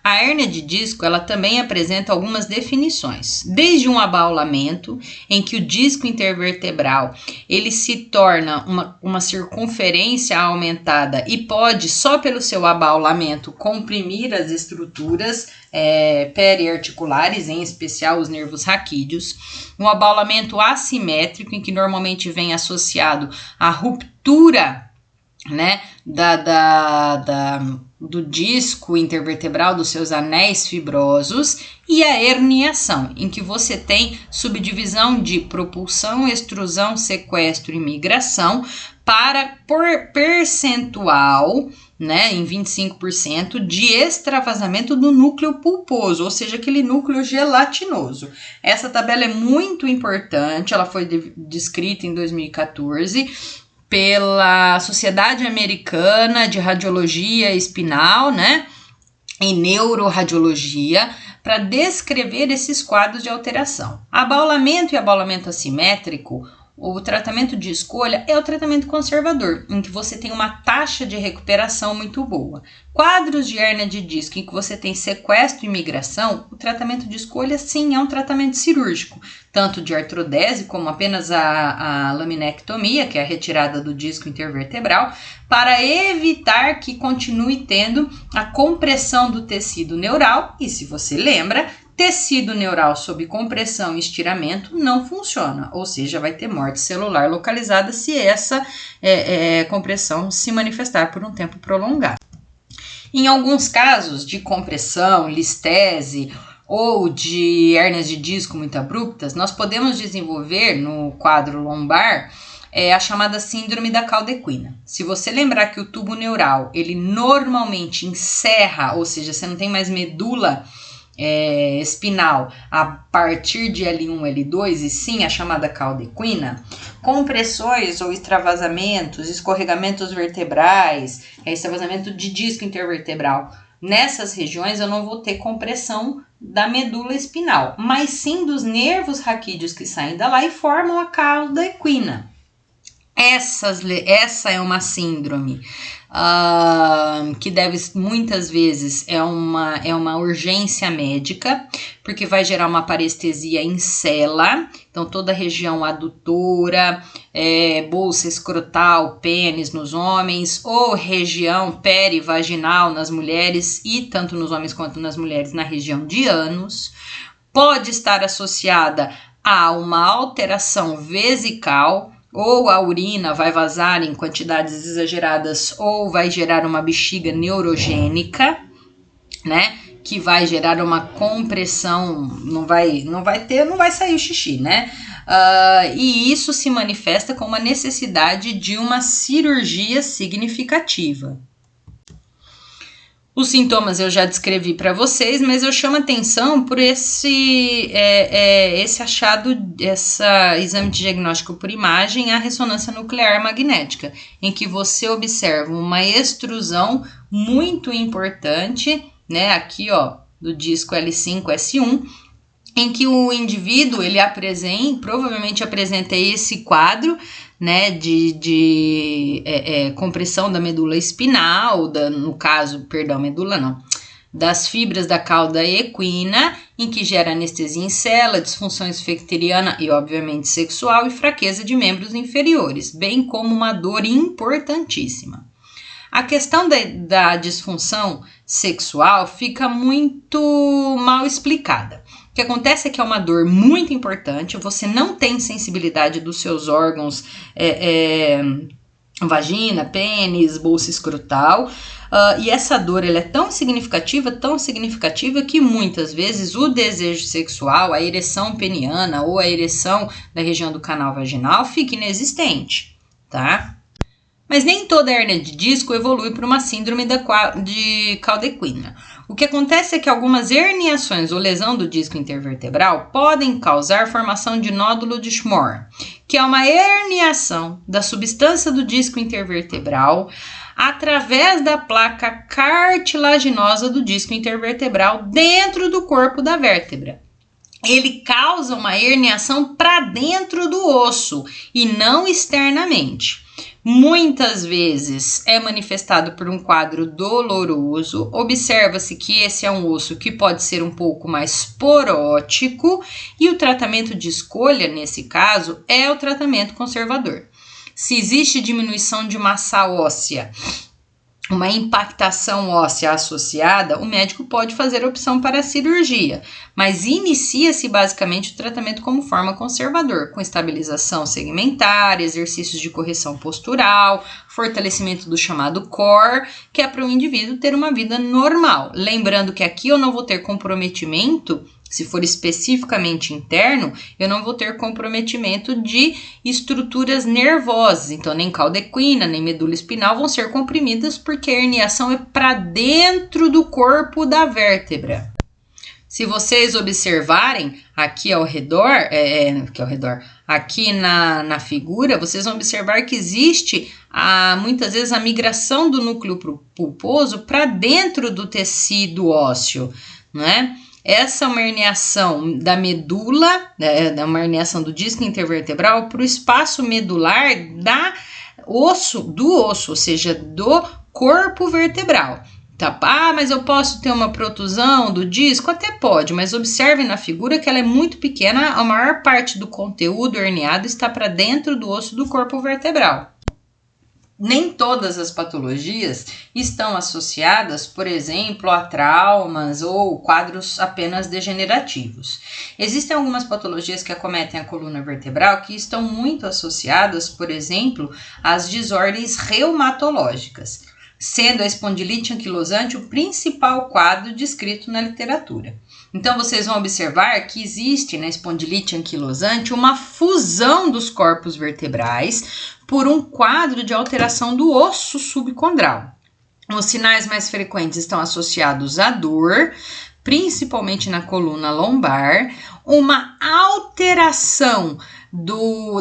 S1: A hérnia de disco ela também apresenta algumas definições, desde um abaulamento, em que o disco intervertebral ele se torna uma circunferência aumentada e pode, só pelo seu abaulamento, comprimir as estruturas periarticulares, em especial os nervos raquídeos. Um abaulamento assimétrico, em que normalmente vem associado à ruptura do disco intervertebral, dos seus anéis fibrosos, e a herniação, em que você tem subdivisão de propulsão, extrusão, sequestro e migração para percentual, em 25%, de extravasamento do núcleo pulposo, ou seja, aquele núcleo gelatinoso. Essa tabela é muito importante, ela foi descrita em 2014, pela Sociedade Americana de Radiologia Espinal, e Neuroradiologia, para descrever esses quadros de alteração. Abaulamento e abaulamento assimétrico, o tratamento de escolha é o tratamento conservador, em que você tem uma taxa de recuperação muito boa. Quadros de hérnia de disco em que você tem sequestro e migração, o tratamento de escolha sim é um tratamento cirúrgico, tanto de artrodese como apenas a laminectomia, que é a retirada do disco intervertebral, para evitar que continue tendo a compressão do tecido neural. E se você lembra, tecido neural sob compressão e estiramento não funciona, ou seja, vai ter morte celular localizada se essa compressão se manifestar por um tempo prolongado. Em alguns casos de compressão, listese ou de hérnias de disco muito abruptas, nós podemos desenvolver no quadro lombar a chamada síndrome da caldequina. Se você lembrar que o tubo neural ele normalmente encerra, ou seja, você não tem mais medula espinal a partir de L1, L2 e sim a chamada caldequina, compressões ou extravasamentos, escorregamentos vertebrais, extravasamento de disco intervertebral, nessas regiões eu não vou ter compressão da medula espinal, mas sim dos nervos raquídeos que saem da lá e formam a caldequina. Essa é uma síndrome que muitas vezes é uma urgência médica, porque vai gerar uma parestesia em cela, então toda a região adutora, bolsa escrotal, pênis nos homens, ou região perivaginal nas mulheres, e tanto nos homens quanto nas mulheres na região de ânus, pode estar associada a uma alteração vesical, ou a urina vai vazar em quantidades exageradas, ou vai gerar uma bexiga neurogênica, que vai gerar uma compressão, não vai sair o xixi, e isso se manifesta com uma necessidade de uma cirurgia significativa. Os sintomas eu já descrevi para vocês, mas eu chamo atenção por esse achado, esse exame de diagnóstico por imagem, a ressonância nuclear magnética, em que você observa uma extrusão muito importante, aqui do disco L5, S1, em que o indivíduo ele provavelmente apresenta esse quadro, de compressão da medula espinal, das fibras da cauda equina, em que gera anestesia em célula, disfunção esfecteriana e, obviamente, sexual e fraqueza de membros inferiores, bem como uma dor importantíssima. A questão da disfunção sexual fica muito mal explicada. O que acontece é que é uma dor muito importante, você não tem sensibilidade dos seus órgãos, vagina, pênis, bolsa escrotal, e essa dor ela é tão significativa que muitas vezes o desejo sexual, a ereção peniana ou a ereção da região do canal vaginal fica inexistente, tá? Mas nem toda hérnia de disco evolui para uma síndrome de cauda equina. O que acontece é que algumas herniações ou lesão do disco intervertebral podem causar formação de nódulo de Schmorr, que é uma herniação da substância do disco intervertebral através da placa cartilaginosa do disco intervertebral dentro do corpo da vértebra. Ele causa uma herniação para dentro do osso e não externamente. Muitas vezes é manifestado por um quadro doloroso. Observa-se que esse é um osso que pode ser um pouco mais porótico e o tratamento de escolha, nesse caso, é o tratamento conservador. Se existe diminuição de massa óssea, uma impactação óssea associada, o médico pode fazer a opção para a cirurgia, mas inicia-se basicamente o tratamento como forma conservador, com estabilização segmentar, exercícios de correção postural, fortalecimento do chamado core, que é para o indivíduo ter uma vida normal. Lembrando que aqui eu não vou ter comprometimento. Se for especificamente interno, eu não vou ter comprometimento de estruturas nervosas. Então, nem cauda equina, nem medula espinal vão ser comprimidas, porque a herniação é para dentro do corpo da vértebra. Se vocês observarem aqui ao redor, aqui na figura, vocês vão observar que existe muitas vezes a migração do núcleo pulposo para dentro do tecido ósseo, não é? Essa é uma herniação da medula, uma herniação do disco intervertebral para o espaço medular do osso, ou seja, do corpo vertebral. Tá? Mas eu posso ter uma protusão do disco? Até pode, mas observe na figura que ela é muito pequena, a maior parte do conteúdo herniado está para dentro do osso do corpo vertebral. Nem todas as patologias estão associadas, por exemplo, a traumas ou quadros apenas degenerativos. Existem algumas patologias que acometem a coluna vertebral que estão muito associadas, por exemplo, às desordens reumatológicas, sendo a espondilite anquilosante o principal quadro descrito na literatura. Então, vocês vão observar que existe na espondilite anquilosante uma fusão dos corpos vertebrais por um quadro de alteração do osso subcondral. Os sinais mais frequentes estão associados à dor, principalmente na coluna lombar, uma alteração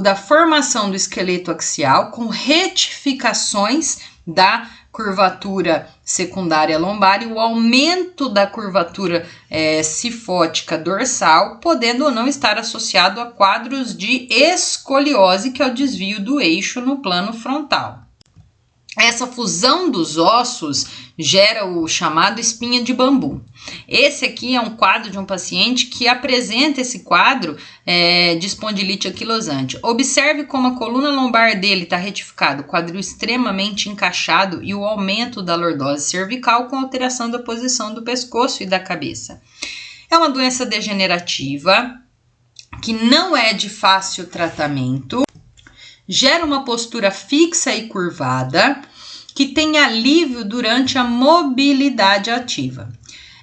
S1: da formação do esqueleto axial com retificações da curvatura secundária lombar e o aumento da curvatura cifótica dorsal, podendo ou não estar associado a quadros de escoliose, que é o desvio do eixo no plano frontal. Essa fusão dos ossos gera o chamado espinha de bambu. Esse aqui é um quadro de um paciente que apresenta esse quadro de espondilite anquilosante. Observe como a coluna lombar dele está retificada, o quadril extremamente encaixado e o aumento da lordose cervical com alteração da posição do pescoço e da cabeça. É uma doença degenerativa que não é de fácil tratamento, gera uma postura fixa e curvada, que tem alívio durante a mobilidade ativa.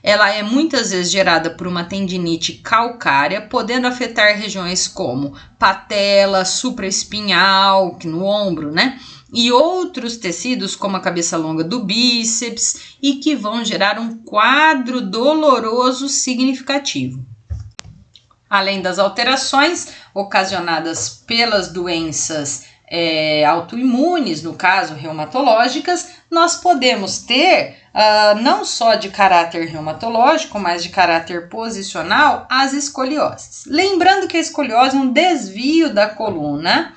S1: Ela é muitas vezes gerada por uma tendinite calcária, podendo afetar regiões como patela, supraespinhal, no ombro, né? E outros tecidos como a cabeça longa do bíceps e que vão gerar um quadro doloroso significativo. Além das alterações ocasionadas pelas doenças autoimunes, no caso reumatológicas, nós podemos ter não só de caráter reumatológico, mas de caráter posicional, as escolioses. Lembrando que a escoliose é um desvio da coluna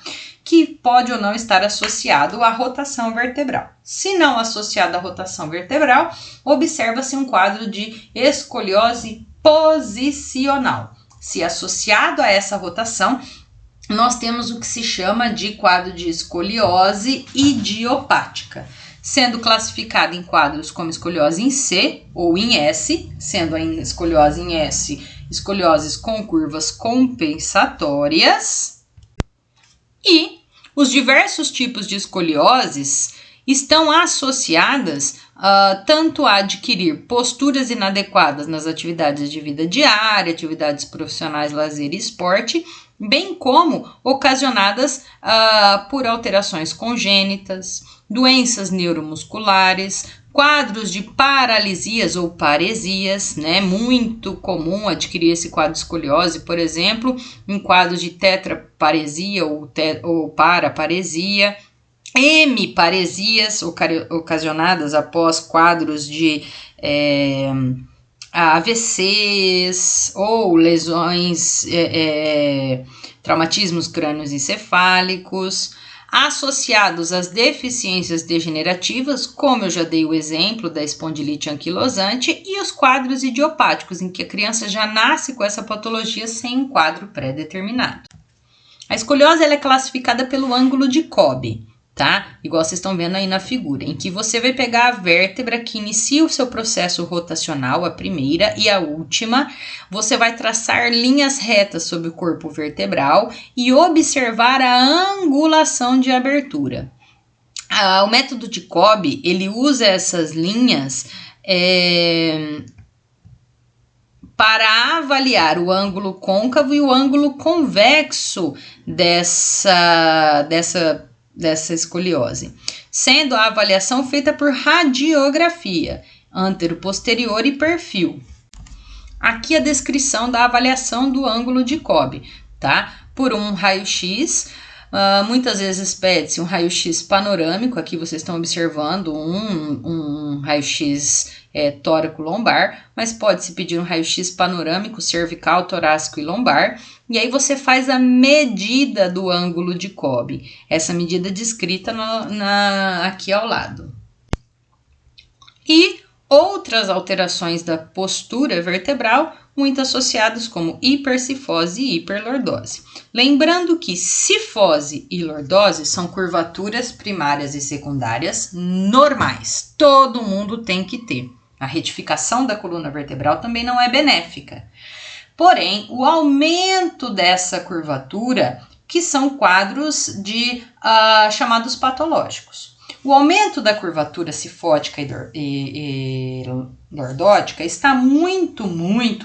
S1: que pode ou não estar associado à rotação vertebral. Se não associado à rotação vertebral, observa-se um quadro de escoliose posicional. Se associado a essa rotação, nós temos o que se chama de quadro de escoliose idiopática, sendo classificado em quadros como escoliose em C ou em S, sendo a escoliose em S escolioses com curvas compensatórias. E os diversos tipos de escolioses estão associadas tanto a adquirir posturas inadequadas nas atividades de vida diária, atividades profissionais, lazer e esporte, bem como ocasionadas por alterações congênitas, doenças neuromusculares, quadros de paralisias ou paresias, né? Muito comum adquirir esse quadro de escoliose, por exemplo, em quadros de tetraparesia ou paraparesia, hemiparesias ocasionadas após quadros de AVCs ou lesões, traumatismos crânioencefálicos, associados às deficiências degenerativas, como eu já dei o exemplo da espondilite anquilosante, e os quadros idiopáticos, em que a criança já nasce com essa patologia sem um quadro pré-determinado. A escoliose ela é classificada pelo ângulo de Cobb, tá? Igual vocês estão vendo aí na figura, em que você vai pegar a vértebra que inicia o seu processo rotacional, a primeira e a última, você vai traçar linhas retas sobre o corpo vertebral e observar a angulação de abertura. O método de Cobb, ele usa essas linhas para avaliar o ângulo côncavo e o ângulo convexo dessa escoliose, sendo a avaliação feita por radiografia, antero-posterior e perfil. Aqui a descrição da avaliação do ângulo de Cobb, tá? Por um raio-x, muitas vezes pede-se um raio-x panorâmico, aqui vocês estão observando um raio-x tóraco-lombar, mas pode-se pedir um raio-x panorâmico, cervical, torácico e lombar, e aí você faz a medida do ângulo de Cobb, essa medida descrita aqui ao lado. E outras alterações da postura vertebral, muito associadas como hipercifose e hiperlordose. Lembrando que cifose e lordose são curvaturas primárias e secundárias normais, todo mundo tem que ter. A retificação da coluna vertebral também não é benéfica. Porém, o aumento dessa curvatura, que são quadros chamados patológicos. O aumento da curvatura cifótica e lordótica está muito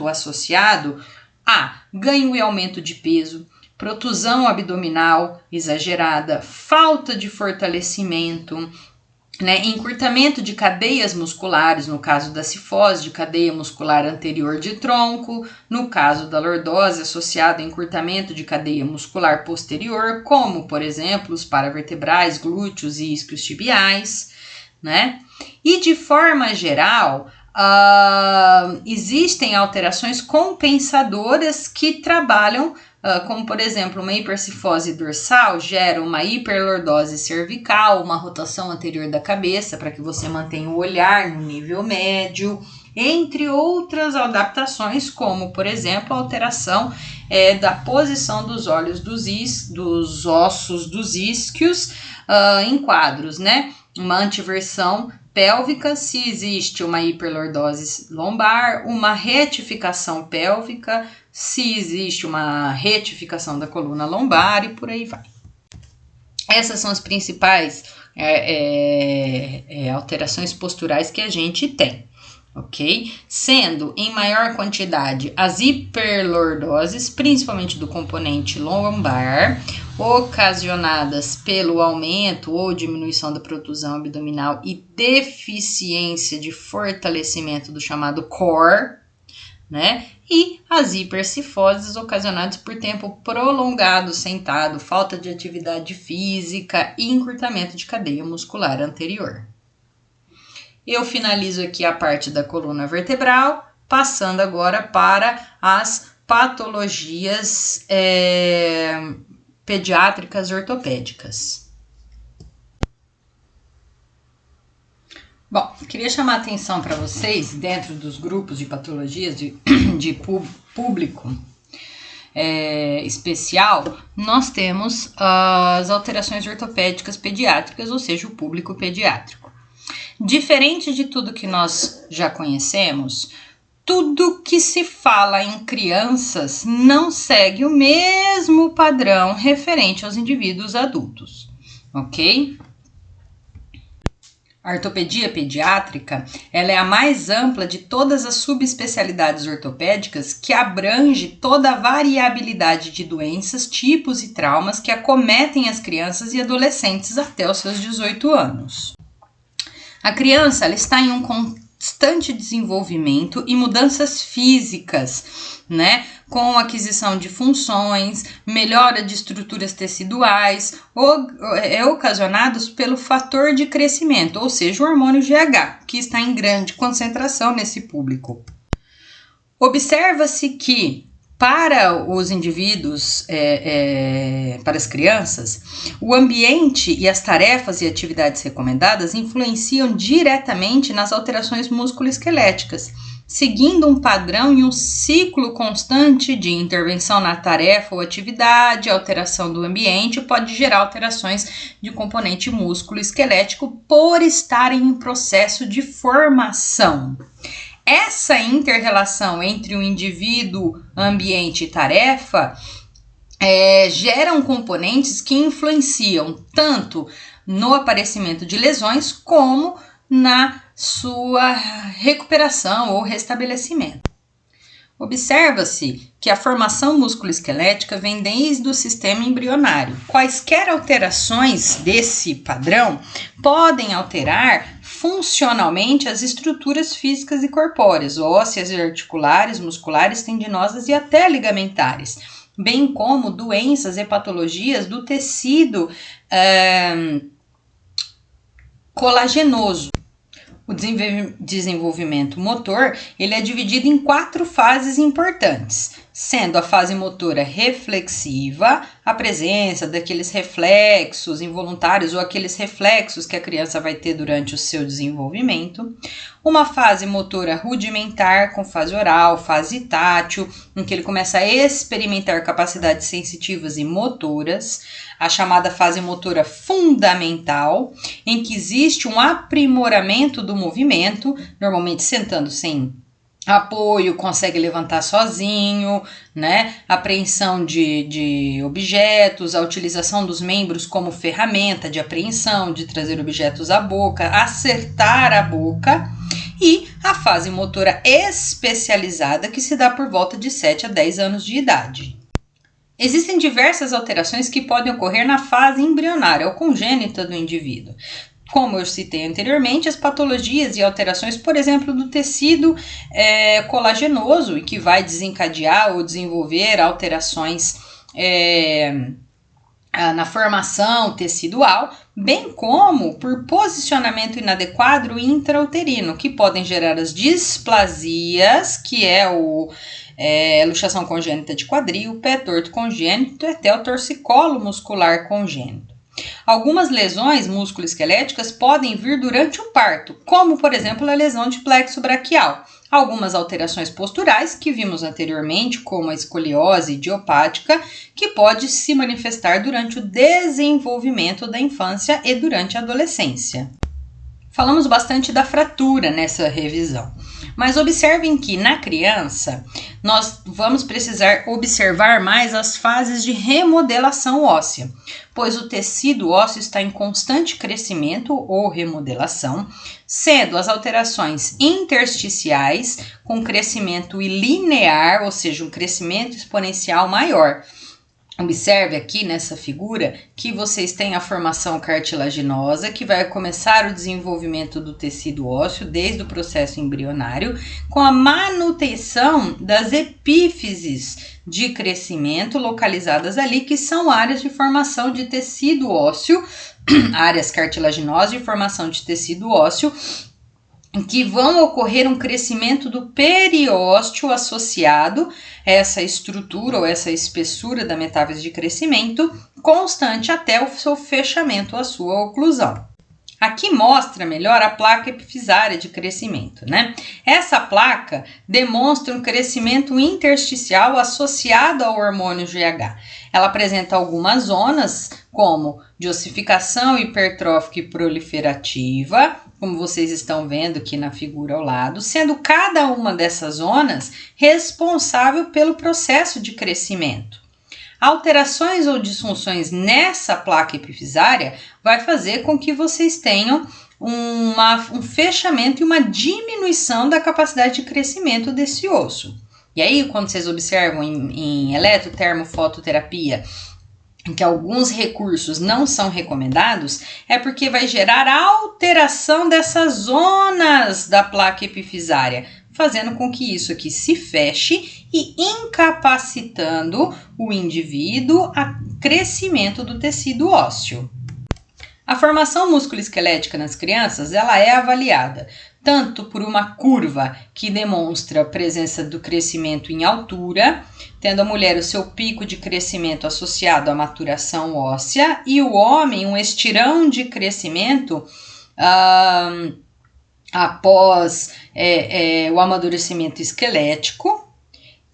S1: associado a ganho e aumento de peso, protusão abdominal exagerada, falta de fortalecimento, encurtamento de cadeias musculares, no caso da cifose, de cadeia muscular anterior de tronco, no caso da lordose, associado a encurtamento de cadeia muscular posterior, como, por exemplo, os paravertebrais, glúteos e isquios tibiais, né? E, de forma geral, existem alterações compensadoras que trabalham, como por exemplo uma hipercifose dorsal gera uma hiperlordose cervical, uma rotação anterior da cabeça para que você mantenha o olhar no nível médio, entre outras adaptações, como por exemplo a alteração da posição dos olhos dos ossos dos isquios em quadros, né? Uma antiversão pélvica, se existe uma hiperlordose lombar, uma retificação pélvica, se existe uma retificação da coluna lombar e por aí vai. Essas são as principais alterações posturais que a gente tem, ok? Sendo em maior quantidade as hiperlordoses, principalmente do componente lombar, ocasionadas pelo aumento ou diminuição da protusão abdominal e deficiência de fortalecimento do chamado core, né? E as hipercifoses ocasionadas por tempo prolongado sentado, falta de atividade física e encurtamento de cadeia muscular anterior. Eu finalizo aqui a parte da coluna vertebral, passando agora para as patologias pediátricas ortopédicas. Bom, queria chamar a atenção para vocês, dentro dos grupos de patologias de público especial, nós temos as alterações ortopédicas pediátricas, ou seja, o público pediátrico. Diferente de tudo que nós já conhecemos, tudo que se fala em crianças não segue o mesmo padrão referente aos indivíduos adultos, ok? A ortopedia pediátrica, ela é a mais ampla de todas as subespecialidades ortopédicas, que abrange toda a variabilidade de doenças, tipos e traumas que acometem as crianças e adolescentes até os seus 18 anos. A criança, ela está em um constante desenvolvimento e mudanças físicas, né? Com aquisição de funções, melhora de estruturas teciduais, ocasionados pelo fator de crescimento, ou seja, o hormônio GH, que está em grande concentração nesse público. Observa-se que, para os indivíduos, para as crianças, o ambiente e as tarefas e atividades recomendadas influenciam diretamente nas alterações musculoesqueléticas, seguindo um padrão e um ciclo constante de intervenção na tarefa ou atividade. Alteração do ambiente pode gerar alterações de componente músculo-esquelético por estarem em processo de formação. Essa inter-relação entre o indivíduo, ambiente e tarefa geram componentes que influenciam tanto no aparecimento de lesões como na sua recuperação ou restabelecimento. Observa-se que a formação musculoesquelética vem desde o sistema embrionário. Quaisquer alterações desse padrão podem alterar funcionalmente as estruturas físicas e corpóreas, ósseas, articulares, musculares, tendinosas e até ligamentares, bem como doenças e patologias do tecido colagenoso. O desenvolvimento motor, ele é dividido em 4 fases importantes, sendo a fase motora reflexiva, a presença daqueles reflexos involuntários ou aqueles reflexos que a criança vai ter durante o seu desenvolvimento. Uma fase motora rudimentar, com fase oral, fase tátil, em que ele começa a experimentar capacidades sensitivas e motoras. A chamada fase motora fundamental, em que existe um aprimoramento do movimento, normalmente sentando sem apoio, consegue levantar sozinho, né? Apreensão de objetos, a utilização dos membros como ferramenta de apreensão, de trazer objetos à boca, acertar a boca, e a fase motora especializada, que se dá por volta de 7 a 10 anos de idade. Existem diversas alterações que podem ocorrer na fase embrionária ou congênita do indivíduo. Como eu citei anteriormente, as patologias e alterações, por exemplo, do tecido colagenoso, e que vai desencadear ou desenvolver alterações na formação tecidual, bem como por posicionamento inadequado intrauterino, que podem gerar as displasias, que é luxação congênita de quadril, pé torto congênito e até o torcicolo muscular congênito. Algumas lesões musculoesqueléticas podem vir durante o parto, como por exemplo a lesão de plexo braquial. Algumas alterações posturais que vimos anteriormente, como a escoliose idiopática, que pode se manifestar durante o desenvolvimento da infância e durante a adolescência. Falamos bastante da fratura nessa revisão, mas observem que na criança nós vamos precisar observar mais as fases de remodelação óssea, pois o tecido ósseo está em constante crescimento ou remodelação, sendo as alterações intersticiais com crescimento linear, ou seja, um crescimento exponencial maior. Observe aqui nessa figura que vocês têm a formação cartilaginosa, que vai começar o desenvolvimento do tecido ósseo desde o processo embrionário, com a manutenção das epífises de crescimento localizadas ali, que são áreas de formação de tecido ósseo, áreas cartilaginosas de formação de tecido ósseo, em que vão ocorrer um crescimento do periósteo associado a essa estrutura ou essa espessura da metáfise de crescimento constante até o seu fechamento, a sua oclusão. Aqui mostra melhor a placa epifisária de crescimento, né? Essa placa demonstra um crescimento intersticial associado ao hormônio GH. Ela apresenta algumas zonas, como de ossificação hipertrófica e proliferativa, como vocês estão vendo aqui na figura ao lado, sendo cada uma dessas zonas responsável pelo processo de crescimento. Alterações ou disfunções nessa placa epifisária vai fazer com que vocês tenham um fechamento e uma diminuição da capacidade de crescimento desse osso. E aí, quando vocês observam em eletrotermofototerapia, em que alguns recursos não são recomendados, é porque vai gerar alteração dessas zonas da placa epifisária, fazendo com que isso aqui se feche e incapacitando o indivíduo a crescimento do tecido ósseo. A formação musculoesquelética nas crianças, ela é avaliada tanto por uma curva que demonstra a presença do crescimento em altura, tendo a mulher o seu pico de crescimento associado à maturação óssea, e o homem um estirão de crescimento após o amadurecimento esquelético,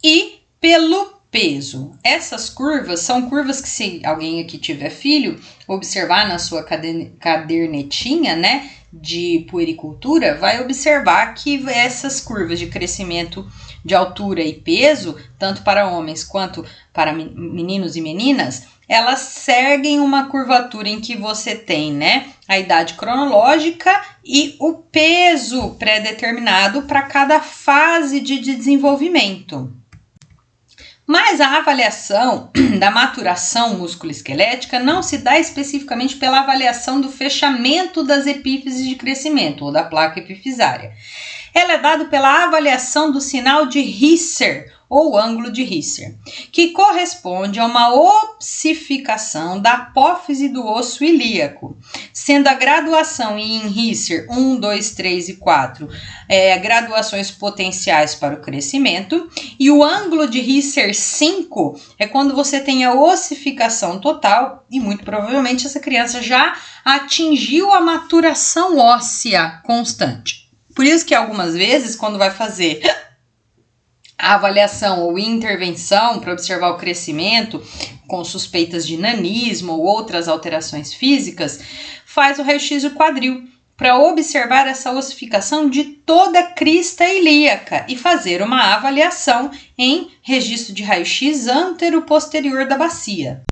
S1: e pelo peso. Essas curvas são curvas que, se alguém aqui tiver filho, observar na sua cadernetinha, né, de puericultura, vai observar que essas curvas de crescimento de altura e peso, tanto para homens quanto para meninos e meninas, elas seguem uma curvatura em que você tem, né, a idade cronológica e o peso pré-determinado para cada fase de desenvolvimento. Mas a avaliação da maturação musculoesquelética não se dá especificamente pela avaliação do fechamento das epífises de crescimento, ou da placa epifisária. Ela é dada pela avaliação do sinal de Risser, ou ângulo de Risser, que corresponde a uma ossificação da apófise do osso ilíaco, sendo a graduação em Risser 1, 2, 3 e 4 graduações potenciais para o crescimento, e o ângulo de Risser 5 é quando você tem a ossificação total, e muito provavelmente essa criança já atingiu a maturação óssea constante. Por isso que algumas vezes, quando vai fazer a avaliação ou intervenção para observar o crescimento com suspeitas de nanismo ou outras alterações físicas, faz o raio-x do quadril para observar essa ossificação de toda a crista ilíaca e fazer uma avaliação em registro de raio-x antero-posterior da bacia.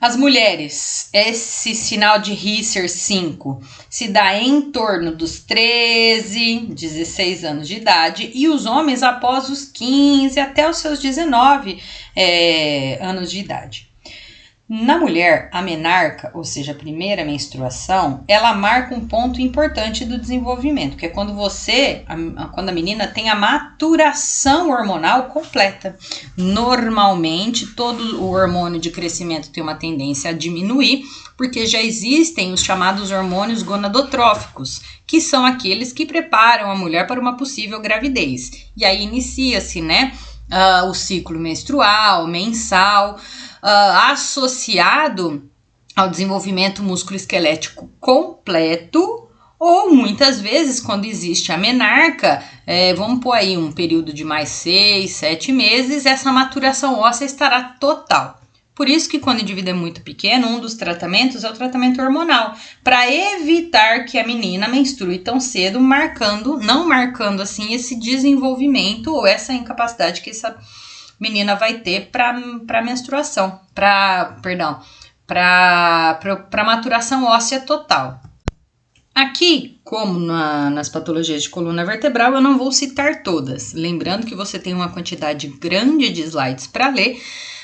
S1: As mulheres, esse sinal de Risser 5 se dá em torno dos 13, 16 anos de idade, e os homens após os 15 até os seus 19 anos de idade. Na mulher, a menarca, ou seja, a primeira menstruação, ela marca um ponto importante do desenvolvimento, que é quando a menina tem a maturação hormonal completa. Normalmente, todo o hormônio de crescimento tem uma tendência a diminuir, porque já existem os chamados hormônios gonadotróficos, que são aqueles que preparam a mulher para uma possível gravidez. E aí inicia-se, né, o ciclo menstrual, mensal, associado ao desenvolvimento musculoesquelético completo, ou muitas vezes, quando existe a menarca, vamos pôr aí um período de mais 6, 7 meses, essa maturação óssea estará total. Por isso que quando o indivíduo é muito pequeno, um dos tratamentos é o tratamento hormonal, para evitar que a menina menstrue tão cedo, não marcando assim esse desenvolvimento ou essa incapacidade que essa menina vai ter para menstruação, para maturação óssea total. Aqui, como nas patologias de coluna vertebral, eu não vou citar todas, lembrando que você tem uma quantidade grande de slides para ler,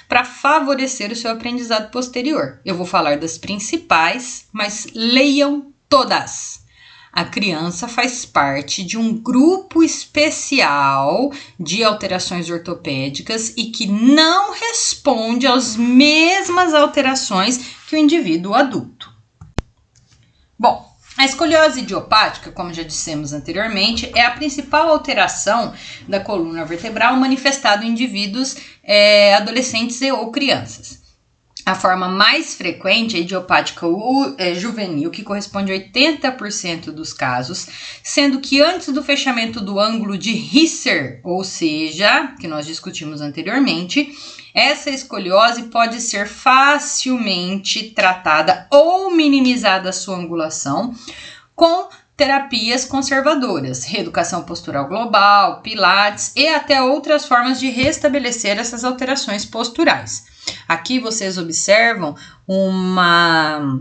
S1: para favorecer o seu aprendizado posterior. Eu vou falar das principais, mas leiam todas. A criança faz parte de um grupo especial de alterações ortopédicas e que não responde às mesmas alterações que o indivíduo adulto. Bom, A escoliose idiopática, como já dissemos anteriormente, é a principal alteração da coluna vertebral manifestada em indivíduos adolescentes ou crianças. A forma mais frequente é idiopática juvenil, que corresponde a 80% dos casos, sendo que antes do fechamento do ângulo de Risser, ou seja, que nós discutimos anteriormente, essa escoliose pode ser facilmente tratada ou minimizada a sua angulação com terapias conservadoras, reeducação postural global, pilates e até outras formas de restabelecer essas alterações posturais. Aqui vocês observam uma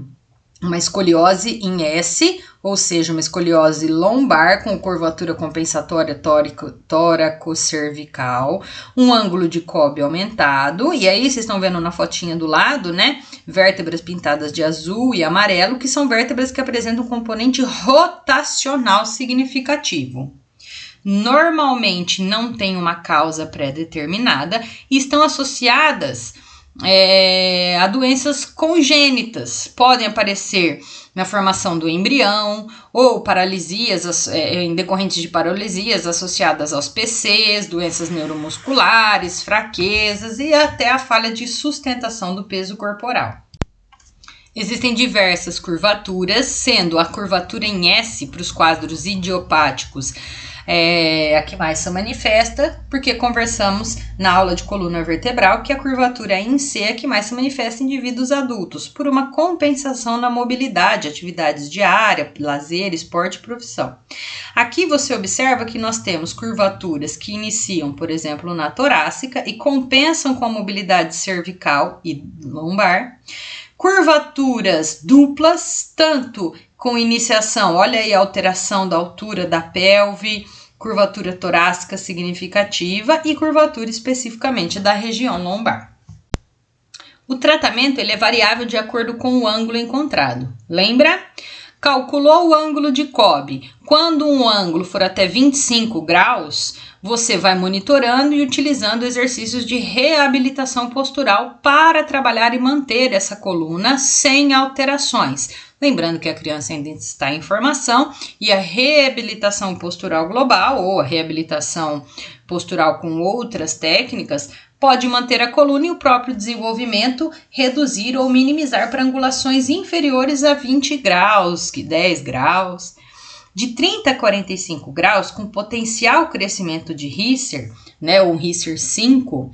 S1: escoliose em S, ou seja, uma escoliose lombar com curvatura compensatória tóraco-cervical, um ângulo de Cobb aumentado, e aí vocês estão vendo na fotinha do lado, né, vértebras pintadas de azul e amarelo, que são vértebras que apresentam um componente rotacional significativo. Normalmente não tem uma causa pré-determinada e estão associadas a doenças congênitas. Podem aparecer na formação do embrião ou paralisias decorrentes de paralisias associadas aos PCs, doenças neuromusculares, fraquezas e até a falha de sustentação do peso corporal. Existem diversas curvaturas, sendo a curvatura em S para os quadros idiopáticos a que mais se manifesta, porque conversamos na aula de coluna vertebral que a curvatura em C é a que mais se manifesta em indivíduos adultos, por uma compensação na mobilidade, atividades diárias, lazer, esporte e profissão. Aqui você observa que nós temos curvaturas que iniciam, por exemplo, na torácica e compensam com a mobilidade cervical e lombar, curvaturas duplas, tanto com iniciação, olha aí a alteração da altura da pelve, curvatura torácica significativa e curvatura especificamente da região lombar. O tratamento ele é variável de acordo com o ângulo encontrado. Lembra? Calculou o ângulo de Cobb. Quando um ângulo for até 25 graus, você vai monitorando e utilizando exercícios de reabilitação postural para trabalhar e manter essa coluna sem alterações. Lembrando que a criança ainda está em formação e a reabilitação postural global ou a reabilitação postural com outras técnicas pode manter a coluna e o próprio desenvolvimento, reduzir ou minimizar para angulações inferiores a 20 graus, 10 graus. De 30 a 45 graus, com potencial crescimento de Risser, né, ou Risser 5,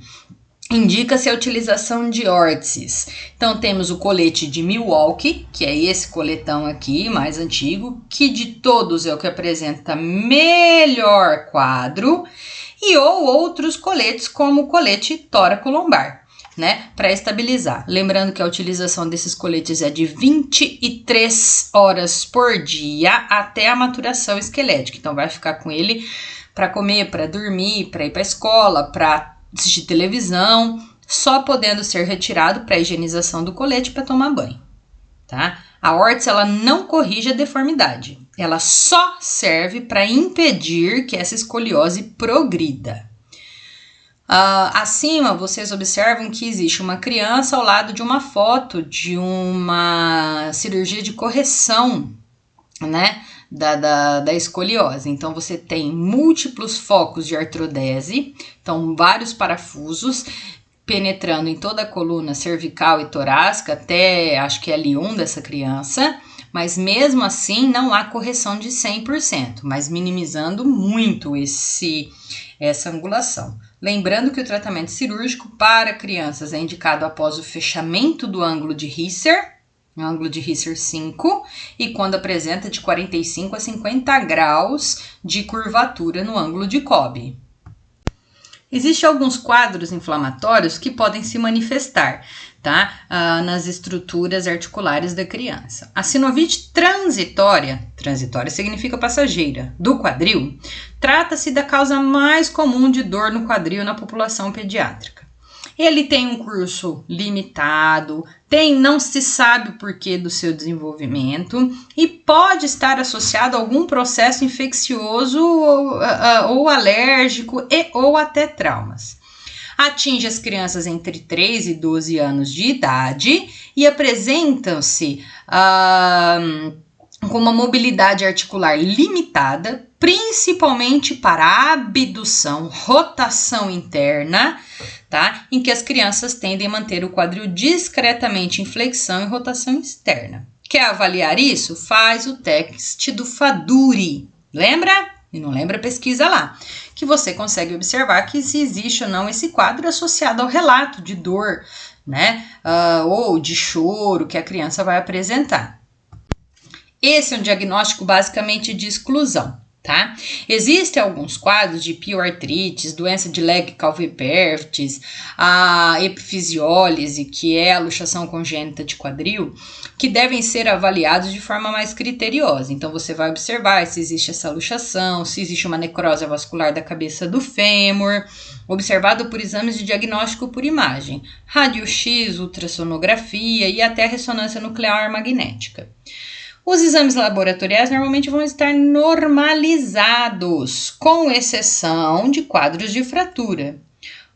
S1: indica-se a utilização de órtices. Então, temos o colete de Milwaukee, que é esse coletão aqui, mais antigo, que de todos é o que apresenta melhor quadro, e ou outros coletes, como o colete tóraco-lombar, né, para estabilizar. Lembrando que a utilização desses coletes é de 23 horas por dia até a maturação esquelética. Então, vai ficar com ele para comer, para dormir, para ir para a escola, para assistir televisão, só podendo ser retirado para higienização do colete para tomar banho, tá? A órtese, ela não corrige a deformidade, ela só serve para impedir que essa escoliose progrida. Acima, vocês observam que existe uma criança ao lado de uma foto de uma cirurgia de correção, né, da escoliose. Então, você tem múltiplos focos de artrodese, então vários parafusos penetrando em toda a coluna cervical e torácica, até acho que é L1 dessa criança, mas mesmo assim não há correção de 100%, mas minimizando muito essa angulação. Lembrando que o tratamento cirúrgico para crianças é indicado após o fechamento do ângulo de Risser, ângulo de Risser 5, e quando apresenta de 45 a 50 graus de curvatura no ângulo de Cobb. Existem alguns quadros inflamatórios que podem se manifestar, tá? Nas estruturas articulares da criança. A sinovite transitória significa passageira, do quadril, trata-se da causa mais comum de dor no quadril na população pediátrica. Ele tem um curso limitado, não se sabe o porquê do seu desenvolvimento e pode estar associado a algum processo infeccioso ou alérgico ou até traumas. Atinge as crianças entre 3 e 12 anos de idade e apresentam-se com uma mobilidade articular limitada, principalmente para abdução, rotação interna, tá? Em que as crianças tendem a manter o quadril discretamente em flexão e rotação externa. Quer avaliar isso? Faz o teste do Faduri. Lembra? E não lembra, pesquisa lá. Que você consegue observar que se existe ou não esse quadro associado ao relato de dor, né? Ou de choro que a criança vai apresentar. Esse é um diagnóstico basicamente de exclusão, tá? Existem alguns quadros de pioartrites, doença de Legg-Calvé-Perthes, a epifisiólise, que é a luxação congênita de quadril, que devem ser avaliados de forma mais criteriosa. Então, você vai observar se existe essa luxação, se existe uma necrose vascular da cabeça do fêmur, observado por exames de diagnóstico por imagem, raio-x, ultrassonografia e até a ressonância nuclear magnética. Os exames laboratoriais normalmente vão estar normalizados, com exceção de quadros de fratura.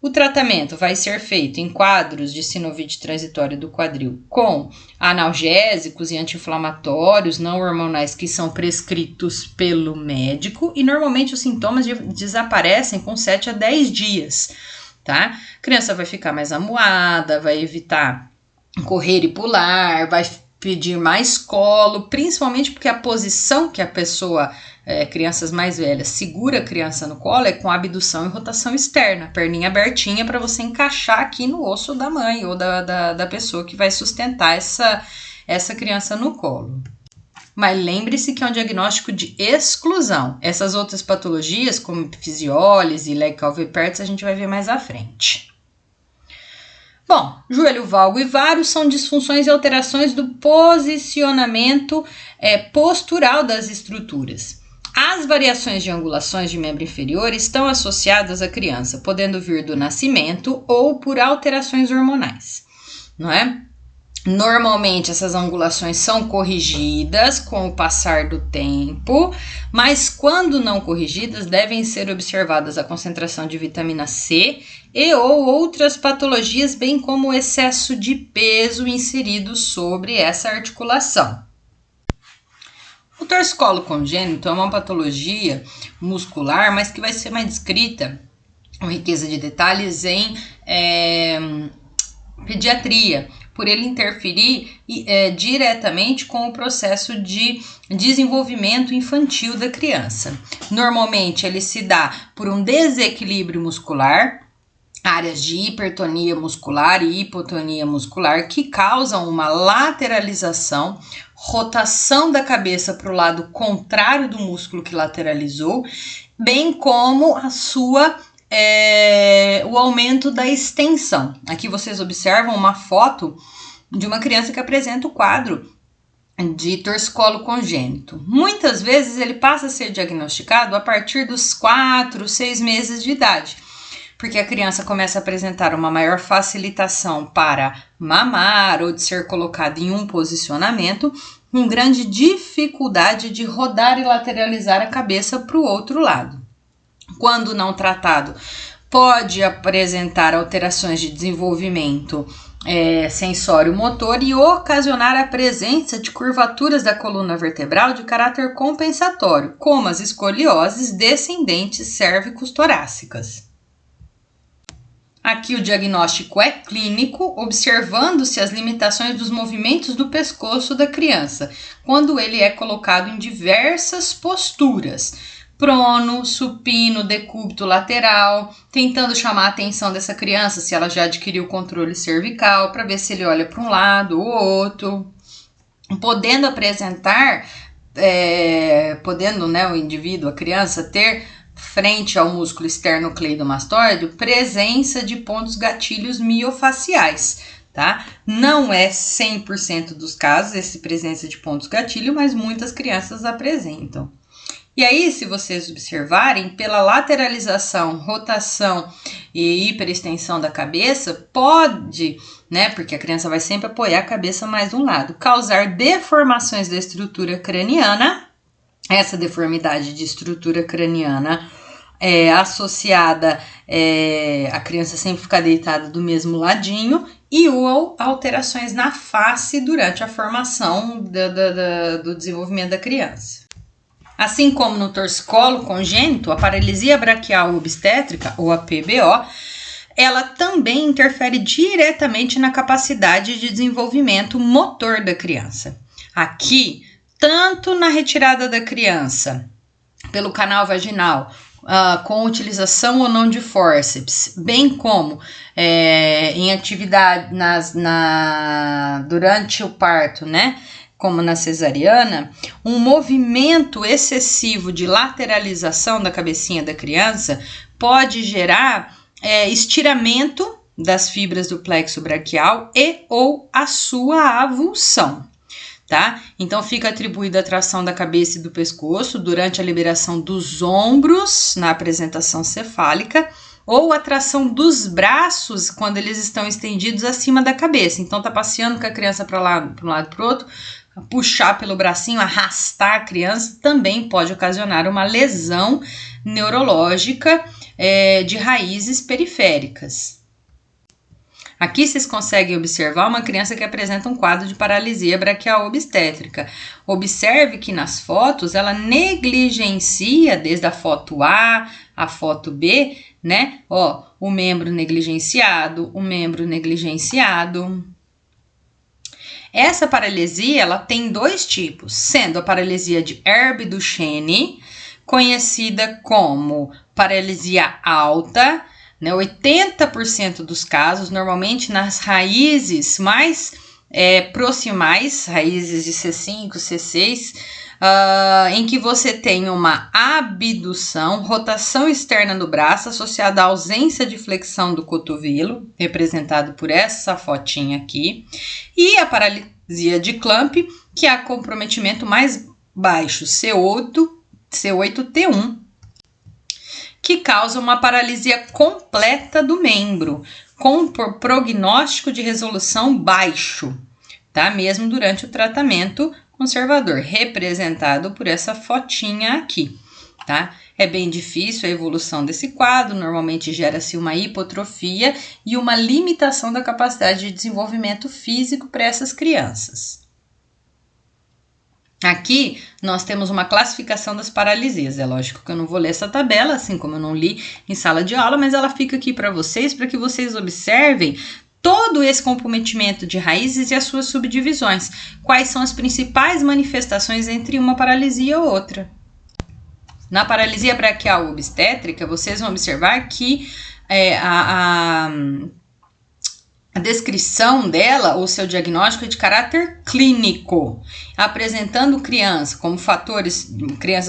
S1: O tratamento vai ser feito em quadros de sinovite transitória do quadril com analgésicos e anti-inflamatórios não hormonais que são prescritos pelo médico e normalmente os sintomas desaparecem com 7 a 10 dias, tá? A criança vai ficar mais amuada, vai evitar correr e pular, vai pedir mais colo, principalmente porque a posição que a pessoa, crianças mais velhas, segura a criança no colo é com abdução e rotação externa, perninha abertinha para você encaixar aqui no osso da mãe ou da pessoa que vai sustentar essa criança no colo. Mas lembre-se que é um diagnóstico de exclusão. Essas outras patologias, como fisiólise e Legg-Calvé-Perthes, a gente vai ver mais à frente. Bom, joelho valgo e vário são disfunções e alterações do posicionamento postural das estruturas. As variações de angulações de membro inferior estão associadas à criança, podendo vir do nascimento ou por alterações hormonais, não é? Normalmente essas angulações são corrigidas com o passar do tempo, mas quando não corrigidas devem ser observadas a concentração de vitamina C e ou outras patologias, bem como o excesso de peso inserido sobre essa articulação. O torcicolo congênito é uma patologia muscular, mas que vai ser mais descrita com riqueza de detalhes em pediatria, por ele interferir diretamente com o processo de desenvolvimento infantil da criança. Normalmente ele se dá por um desequilíbrio muscular, áreas de hipertonia muscular e hipotonia muscular que causam uma lateralização, rotação da cabeça para o lado contrário do músculo que lateralizou, bem como o aumento da extensão. Aqui vocês observam uma foto de uma criança que apresenta o quadro de torcicolo congênito. Muitas vezes ele passa a ser diagnosticado a partir dos 4, 6 meses de idade, porque a criança começa a apresentar uma maior facilitação para mamar ou de ser colocada em um posicionamento, com grande dificuldade de rodar e lateralizar a cabeça para o outro lado. Quando não tratado, pode apresentar alterações de desenvolvimento sensório-motor e ocasionar a presença de curvaturas da coluna vertebral de caráter compensatório, como as escolioses descendentes cérvicos torácicas. Aqui o diagnóstico é clínico, observando-se as limitações dos movimentos do pescoço da criança, quando ele é colocado em diversas posturas, prono, supino, decúbito lateral, tentando chamar a atenção dessa criança se ela já adquiriu o controle cervical, para ver se ele olha para um lado ou outro, podendo apresentar, o indivíduo, a criança, ter frente ao músculo esternocleidomastoide, presença de pontos gatilhos miofaciais, tá? Não é 100% dos casos essa presença de pontos gatilho, mas muitas crianças apresentam. E aí, se vocês observarem, pela lateralização, rotação e hiperextensão da cabeça, pode, porque a criança vai sempre apoiar a cabeça mais de um lado, causar deformações da estrutura craniana. Essa deformidade de estrutura craniana é associada a criança sempre ficar deitada do mesmo ladinho e ou alterações na face durante a formação do desenvolvimento da criança. Assim como no torcicolo congênito, a paralisia braquial obstétrica, ou a PBO, ela também interfere diretamente na capacidade de desenvolvimento motor da criança. Aqui, tanto na retirada da criança pelo canal vaginal, com utilização ou não de fórceps, bem como em atividade durante o parto, né? Como na cesariana, um movimento excessivo de lateralização da cabecinha da criança pode gerar estiramento das fibras do plexo braquial e ou a sua avulsão, tá? Então fica atribuída a tração da cabeça e do pescoço durante a liberação dos ombros na apresentação cefálica ou a tração dos braços quando eles estão estendidos acima da cabeça. Então tá passeando com a criança para um lado para o outro, puxar pelo bracinho, arrastar a criança também pode ocasionar uma lesão neurológica de raízes periféricas. Aqui vocês conseguem observar uma criança que apresenta um quadro de paralisia braquial obstétrica. Observe que nas fotos ela negligencia, desde a foto A à foto B, né? Ó, o membro negligenciado, o membro negligenciado. Essa paralisia ela tem dois tipos, sendo a paralisia de Erbe-Duchenne, conhecida como paralisia alta, né, 80% dos casos, normalmente nas raízes mais proximais, raízes de C5, C6, em que você tem uma abdução, rotação externa do braço, associada à ausência de flexão do cotovelo, representado por essa fotinha aqui, e a paralisia de Clamp, que é o comprometimento mais baixo, C8, T1, que causa uma paralisia completa do membro, com prognóstico de resolução baixo, tá? Mesmo durante o tratamento conservador, representado por essa fotinha aqui, tá? É bem difícil a evolução desse quadro, normalmente gera-se uma hipotrofia e uma limitação da capacidade de desenvolvimento físico para essas crianças. Aqui nós temos uma classificação das paralisias. É lógico que eu não vou ler essa tabela, assim como eu não li em sala de aula, mas ela fica aqui para que vocês observem todo esse comprometimento de raízes e as suas subdivisões. Quais são as principais manifestações entre uma paralisia ou outra? Na paralisia braquial obstétrica, vocês vão observar que a descrição dela, ou seu diagnóstico, é de caráter clínico, apresentando crianças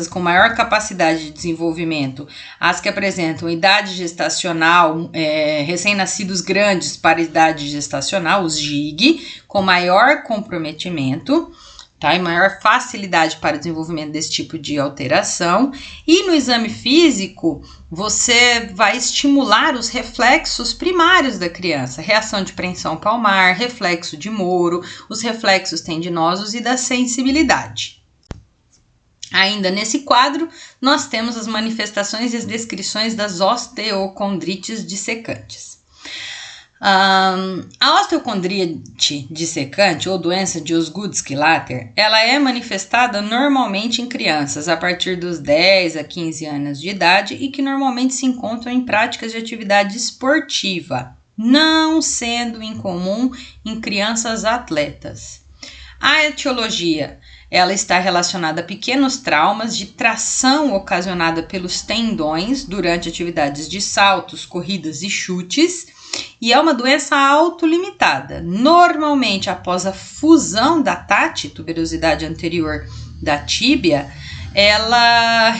S1: com maior capacidade de desenvolvimento, as que apresentam idade gestacional, recém-nascidos grandes para idade gestacional, os GIG, com maior comprometimento, tá? E maior facilidade para o desenvolvimento desse tipo de alteração. E no exame físico, você vai estimular os reflexos primários da criança, reação de preensão palmar, reflexo de Moro, os reflexos tendinosos e da sensibilidade. Ainda nesse quadro, nós temos as manifestações e as descrições das osteocondrites dissecantes. A osteocondrite dissecante ou doença de Osgood-Schlatter, ela é manifestada normalmente em crianças a partir dos 10 a 15 anos de idade e que normalmente se encontram em práticas de atividade esportiva, não sendo incomum em crianças atletas. A etiologia, ela está relacionada a pequenos traumas de tração ocasionada pelos tendões durante atividades de saltos, corridas e chutes, e é uma doença autolimitada. Normalmente, após a fusão da TAT, tuberosidade anterior da tíbia, ela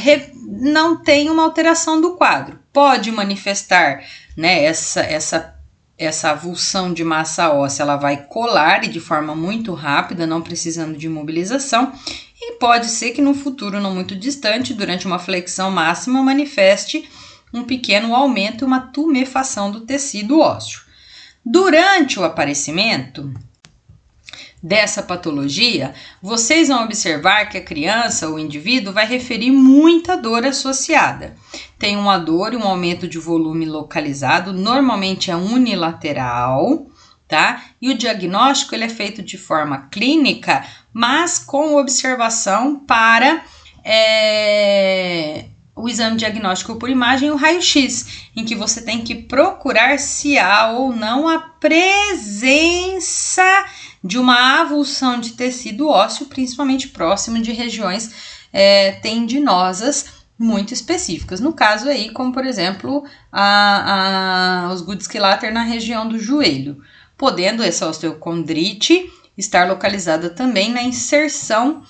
S1: não tem uma alteração do quadro. Pode manifestar, né, essa avulsão de massa óssea, ela vai colar e de forma muito rápida, não precisando de imobilização, e pode ser que no futuro não muito distante, durante uma flexão máxima, manifeste um pequeno aumento e uma tumefação do tecido ósseo. Durante o aparecimento dessa patologia, vocês vão observar que a criança ou o indivíduo vai referir muita dor associada. Tem uma dor e um aumento de volume localizado, normalmente é unilateral, tá? E o diagnóstico ele é feito de forma clínica, mas com observação para o exame diagnóstico por imagem, o raio-x, em que você tem que procurar se há ou não a presença de uma avulsão de tecido ósseo, principalmente próximo de regiões tendinosas muito específicas. No caso aí, como por exemplo, os Guttske-Later na região do joelho, podendo essa osteocondrite estar localizada também na inserção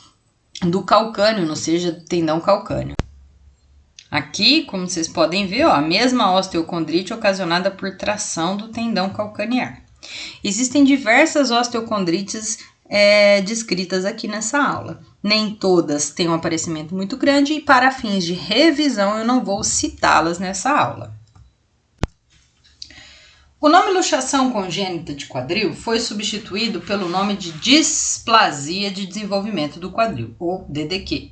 S1: do calcâneo, ou seja, do tendão calcâneo. Aqui, como vocês podem ver, a mesma osteocondrite ocasionada por tração do tendão calcanear. Existem diversas osteocondrites descritas aqui nessa aula. Nem todas têm um aparecimento muito grande e para fins de revisão eu não vou citá-las nessa aula. O nome luxação congênita de quadril foi substituído pelo nome de displasia de desenvolvimento do quadril, ou DDQ.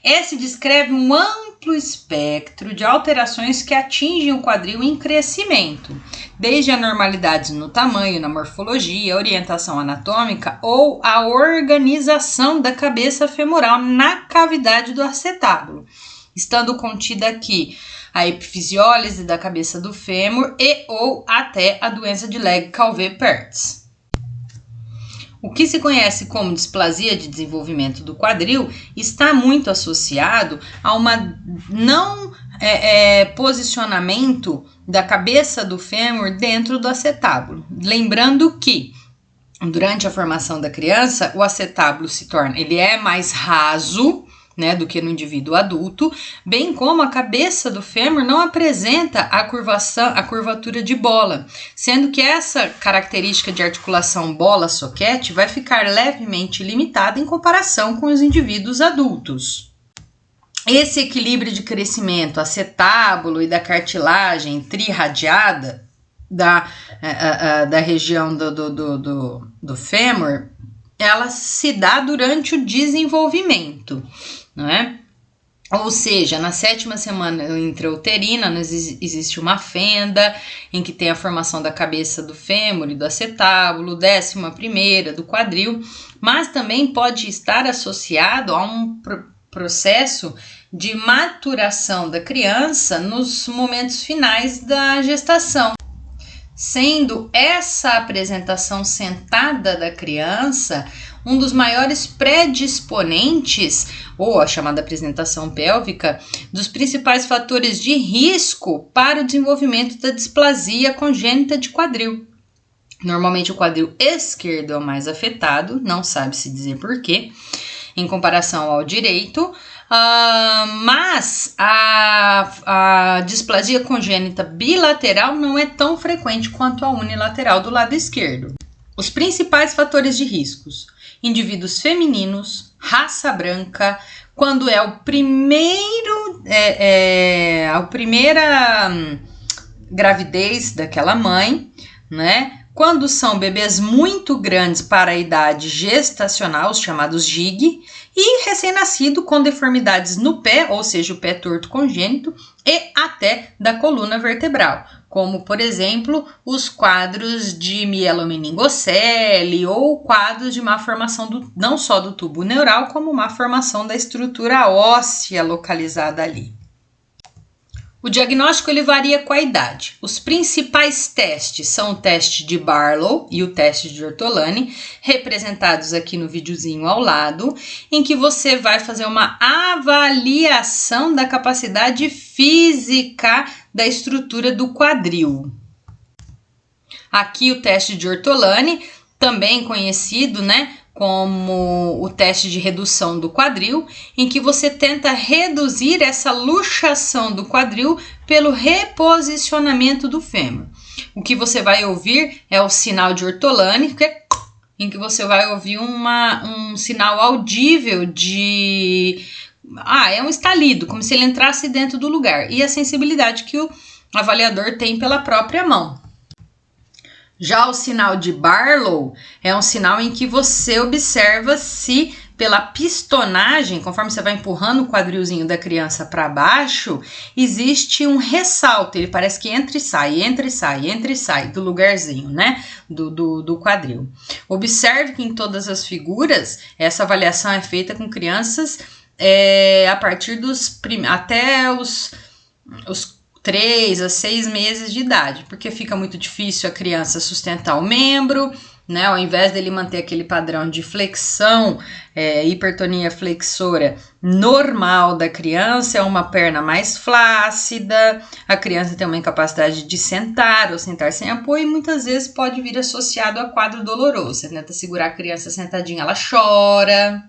S1: Esse descreve um amplo espectro de alterações que atingem o quadril em crescimento, desde anormalidades no tamanho, na morfologia, orientação anatômica ou a organização da cabeça femoral na cavidade do acetábulo, estando contida aqui a epifisiólise da cabeça do fêmur e ou até a doença de Legg-Calvé-Pertz. O que se conhece como displasia de desenvolvimento do quadril está muito associado a uma não posicionamento da cabeça do fêmur dentro do acetábulo. Lembrando que durante a formação da criança, o acetábulo ele é mais raso, né, do que no indivíduo adulto, bem como a cabeça do fêmur não apresenta a curvatura de bola, sendo que essa característica de articulação bola-soquete vai ficar levemente limitada em comparação com os indivíduos adultos. Esse equilíbrio de crescimento acetábulo e da cartilagem trirradiada da região do fêmur, ela se dá durante o desenvolvimento, não é? Ou seja, na 7ª semana intrauterina existe uma fenda em que tem a formação da cabeça do fêmur e do acetábulo, 11ª do quadril, mas também pode estar associado a um processo de maturação da criança nos momentos finais da gestação, sendo essa apresentação sentada da criança um dos maiores predisponentes, ou a chamada apresentação pélvica, dos principais fatores de risco para o desenvolvimento da displasia congênita de quadril. Normalmente o quadril esquerdo é o mais afetado, não sabe se dizer porquê, em comparação ao direito, mas a displasia congênita bilateral não é tão frequente quanto a unilateral do lado esquerdo. Os principais fatores de riscos: indivíduos femininos, raça branca, quando é a primeira gravidez daquela mãe, né? Quando são bebês muito grandes para a idade gestacional, os chamados GIG, e recém-nascido com deformidades no pé, ou seja, o pé torto congênito, e até da coluna vertebral, como, por exemplo, os quadros de mielomeningocele ou quadros de má formação não só do tubo neural, como má formação da estrutura óssea localizada ali. O diagnóstico ele varia com a idade. Os principais testes são o teste de Barlow e o teste de Ortolani, representados aqui no videozinho ao lado, em que você vai fazer uma avaliação da capacidade física da estrutura do quadril. Aqui o teste de Ortolani, também conhecido, né, como o teste de redução do quadril, em que você tenta reduzir essa luxação do quadril pelo reposicionamento do fêmur. O que você vai ouvir é o sinal de Ortolani, em que você vai ouvir um sinal audível de... é um estalido, como se ele entrasse dentro do lugar, e a sensibilidade que o avaliador tem pela própria mão. Já o sinal de Barlow é um sinal em que você observa se pela pistonagem, conforme você vai empurrando o quadrilzinho da criança para baixo, existe um ressalto, ele parece que entra e sai, entra e sai, entra e sai do lugarzinho, né, do quadril. Observe que em todas as figuras, essa avaliação é feita com crianças a partir até os 3 a 6 meses de idade, porque fica muito difícil a criança sustentar o membro, né? Ao invés dele manter aquele padrão de flexão, hipertonia flexora normal da criança, é uma perna mais flácida, a criança tem uma incapacidade de sentar ou sentar sem apoio e muitas vezes pode vir associado a quadro doloroso. Você tenta segurar a criança sentadinha, ela chora.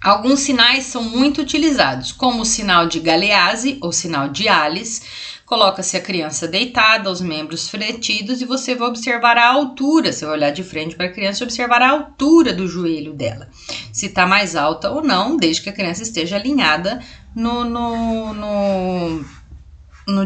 S1: Alguns sinais são muito utilizados, como o sinal de Galeazzi ou sinal de Alice. Coloca-se a criança deitada, os membros fletidos e você vai observar a altura. Você vai olhar de frente para a criança e observar a altura do joelho dela. Se está mais alta ou não, desde que a criança esteja alinhada no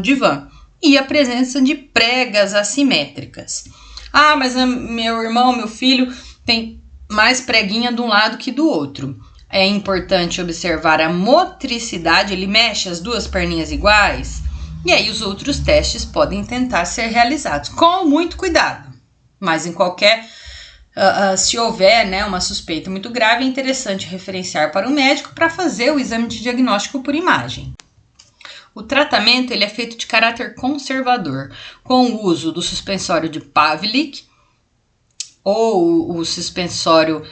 S1: divã. E a presença de pregas assimétricas. Ah, mas meu irmão, meu filho tem mais preguinha de um lado que do outro. É importante observar a motricidade, ele mexe as duas perninhas iguais. E aí os outros testes podem tentar ser realizados com muito cuidado. Mas em qualquer, se houver, né, uma suspeita muito grave, é interessante referenciar para o médico para fazer o exame de diagnóstico por imagem. O tratamento ele é feito de caráter conservador, com o uso do suspensório de Pavlik ou o suspensório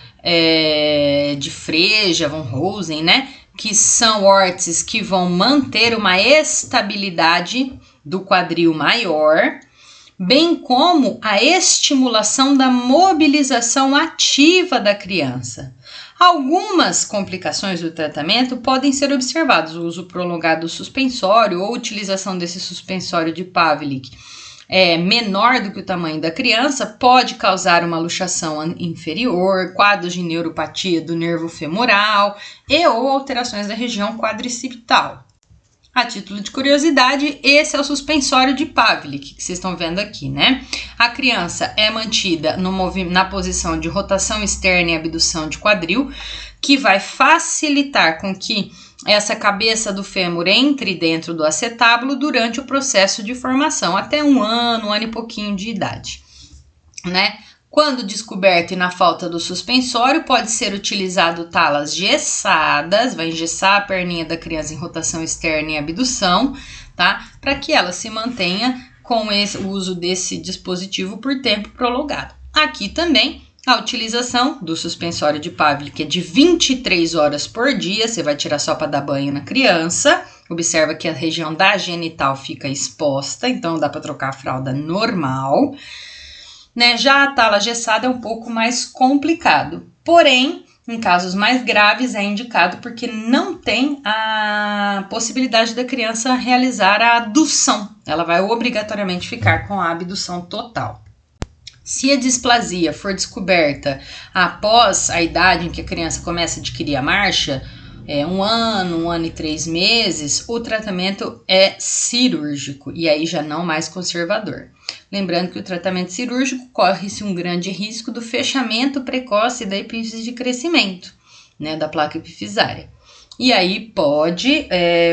S1: de Freja, von Rosen, né? Que são órteses que vão manter uma estabilidade do quadril maior, bem como a estimulação da mobilização ativa da criança. Algumas complicações do tratamento podem ser observadas, o uso prolongado do suspensório ou utilização desse suspensório de Pavlik menor do que o tamanho da criança, pode causar uma luxação inferior, quadros de neuropatia do nervo femoral ou alterações da região quadricipital. A título de curiosidade, esse é o suspensório de Pavlik, que vocês estão vendo aqui, né? A criança é mantida na posição de rotação externa e abdução de quadril, que vai facilitar com que essa cabeça do fêmur entre dentro do acetábulo durante o processo de formação, até um ano e pouquinho de idade, né? Quando descoberto e na falta do suspensório, pode ser utilizado talas gessadas, vai engessar a perninha da criança em rotação externa e abdução, tá? Para que ela se mantenha com o uso desse dispositivo por tempo prolongado. Aqui também a utilização do suspensório de Pavlik é de 23 horas por dia, você vai tirar só para dar banho na criança. Observa que a região da genital fica exposta, então dá para trocar a fralda normal. Né? Já a tala gessada é um pouco mais complicado, porém, em casos mais graves é indicado porque não tem a possibilidade da criança realizar a adução, ela vai obrigatoriamente ficar com a abdução total. Se a displasia for descoberta após a idade em que a criança começa a adquirir a marcha, 1 ano e 3 meses, o tratamento é cirúrgico e aí já não mais conservador. Lembrando que o tratamento cirúrgico corre-se um grande risco do fechamento precoce da epífise de crescimento, né, da placa epifisária. E aí pode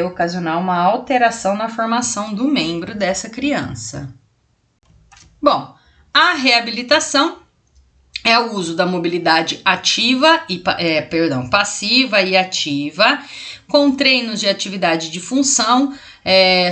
S1: ocasionar uma alteração na formação do membro dessa criança. Bom, a reabilitação é o uso da mobilidade passiva e ativa, com treinos de atividade de função,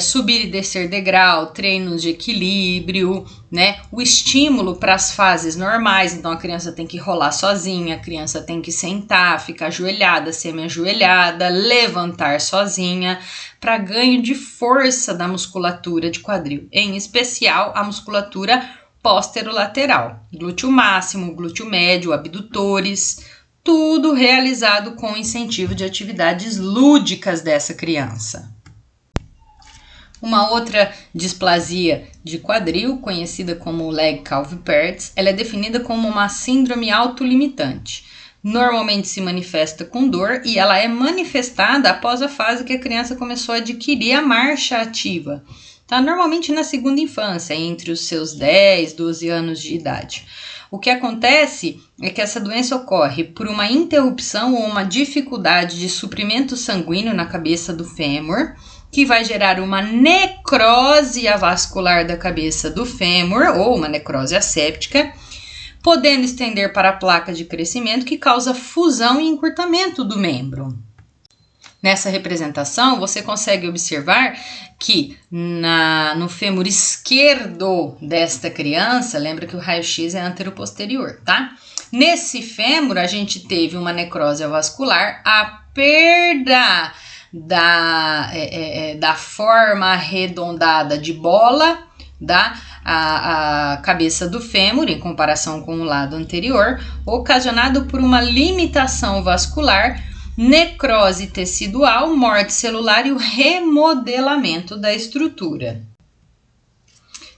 S1: subir e descer degrau, treinos de equilíbrio, né? O estímulo para as fases normais, então a criança tem que rolar sozinha, a criança tem que sentar, ficar ajoelhada, semi-ajoelhada, levantar sozinha, para ganho de força da musculatura de quadril, em especial a musculatura posterolateral, glúteo máximo, glúteo médio, abdutores, tudo realizado com incentivo de atividades lúdicas dessa criança. Uma outra displasia de quadril, conhecida como Legg-Calvé-Pertz, ela é definida como uma síndrome autolimitante. Normalmente se manifesta com dor e ela é manifestada após a fase que a criança começou a adquirir a marcha ativa. Tá? Normalmente na segunda infância, entre os seus 10, 12 anos de idade. O que acontece é que essa doença ocorre por uma interrupção ou uma dificuldade de suprimento sanguíneo na cabeça do fêmur, que vai gerar uma necrose avascular da cabeça do fêmur ou uma necrose asséptica, podendo estender para a placa de crescimento que causa fusão e encurtamento do membro. Nessa representação, você consegue observar que no fêmur esquerdo desta criança, lembra que o raio-x é anteroposterior, tá? Nesse fêmur, a gente teve uma necrose avascular, a perda da forma arredondada de bola a cabeça do fêmur, em comparação com o lado anterior, ocasionado por uma limitação vascular, necrose tecidual, morte celular e o remodelamento da estrutura.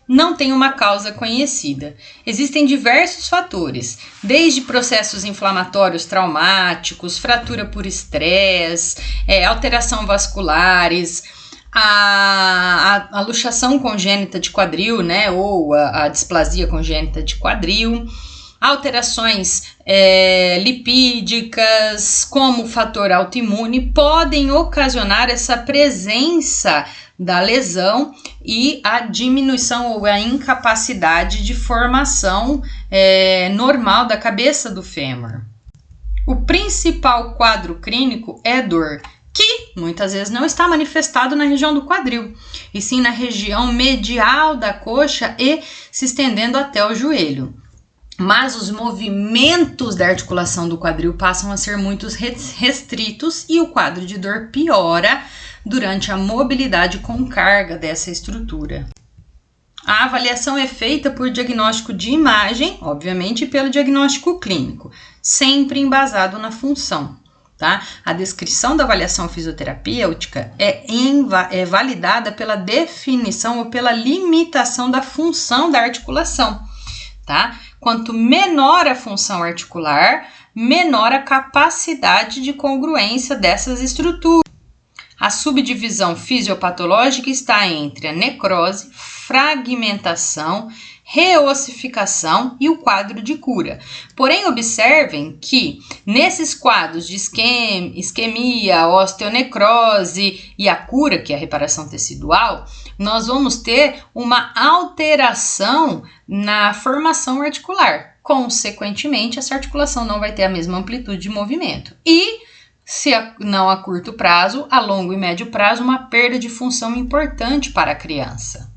S1: Não tem uma causa conhecida. Existem diversos fatores, desde processos inflamatórios traumáticos, fratura por estresse, alteração vasculares, a luxação congênita de quadril, né, ou a displasia congênita de quadril, alterações lipídicas, como o fator autoimune, podem ocasionar essa presença da lesão e a diminuição ou a incapacidade de formação normal da cabeça do fêmur. O principal quadro clínico é dor, que muitas vezes não está manifestado na região do quadril, e sim na região medial da coxa e se estendendo até o joelho. Mas os movimentos da articulação do quadril passam a ser muito restritos e o quadro de dor piora durante a mobilidade com carga dessa estrutura. A avaliação é feita por diagnóstico de imagem, obviamente, e pelo diagnóstico clínico, sempre embasado na função. Tá? A descrição da avaliação fisioterapêutica é validada pela definição ou pela limitação da função da articulação. Tá? Quanto menor a função articular, menor a capacidade de congruência dessas estruturas. A subdivisão fisiopatológica está entre a necrose, fragmentação, reossificação e o quadro de cura. Porém, observem que nesses quadros de isquemia, osteonecrose e a cura, que é a reparação tecidual, nós vamos ter uma alteração na formação articular. Consequentemente, essa articulação não vai ter a mesma amplitude de movimento. E, se não a curto prazo, a longo e médio prazo, uma perda de função importante para a criança.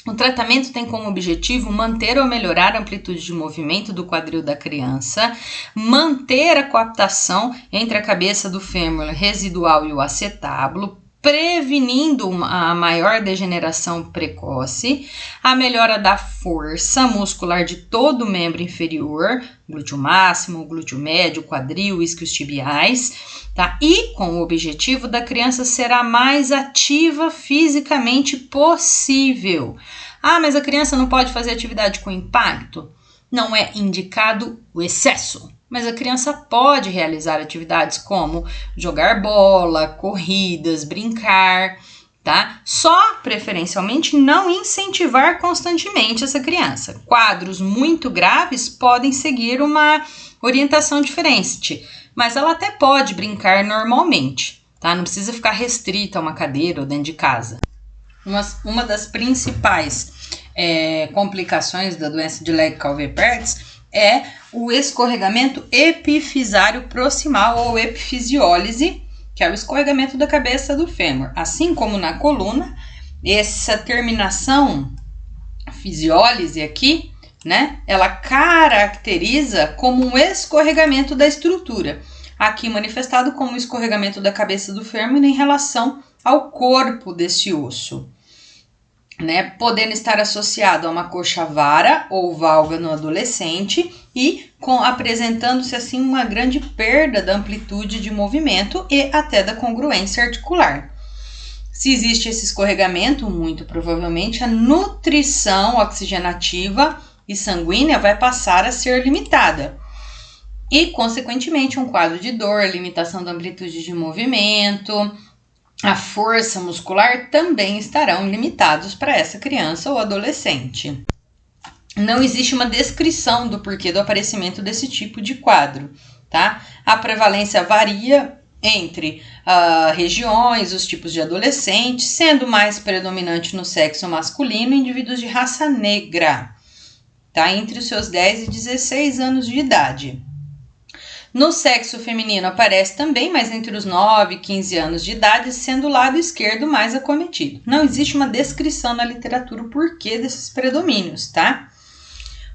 S1: O tratamento tem como objetivo manter ou melhorar a amplitude de movimento do quadril da criança, manter a coaptação entre a cabeça do fêmur residual e o acetábulo, prevenindo a maior degeneração precoce, a melhora da força muscular de todo o membro inferior, glúteo máximo, glúteo médio, quadril, isquios tibiais, tá? E com o objetivo da criança ser a mais ativa fisicamente possível. Ah, mas a criança não pode fazer atividade com impacto? Não é indicado o excesso. Mas a criança pode realizar atividades como jogar bola, corridas, brincar, tá? Só, preferencialmente, não incentivar constantemente essa criança. Quadros muito graves podem seguir uma orientação diferente, mas ela até pode brincar normalmente, tá? Não precisa ficar restrita a uma cadeira ou dentro de casa. Uma das principais complicações da doença de Legg-Calvé-Pertz é o escorregamento epifisário proximal ou epifisiólise, que é o escorregamento da cabeça do fêmur. Assim como na coluna, essa terminação fisiólise aqui, né, ela caracteriza como um escorregamento da estrutura, aqui manifestado como o escorregamento da cabeça do fêmur em relação ao corpo desse osso. Né, podendo estar associado a uma coxa vara ou valga no adolescente e apresentando-se assim uma grande perda da amplitude de movimento e até da congruência articular. Se existe esse escorregamento, muito provavelmente a nutrição oxigenativa e sanguínea vai passar a ser limitada e, consequentemente, um quadro de dor, limitação da amplitude de movimento, a força muscular também estarão limitados para essa criança ou adolescente. não existe uma descrição do porquê do aparecimento desse tipo de quadro, tá? A prevalência varia entre regiões, os tipos de adolescentes, sendo mais predominante no sexo masculino indivíduos de raça negra, tá? Entre os seus 10 e 16 anos de idade. No sexo feminino aparece também, mas entre os 9 e 15 anos de idade, sendo o lado esquerdo mais acometido. Não existe uma descrição na literatura o porquê desses predomínios, tá?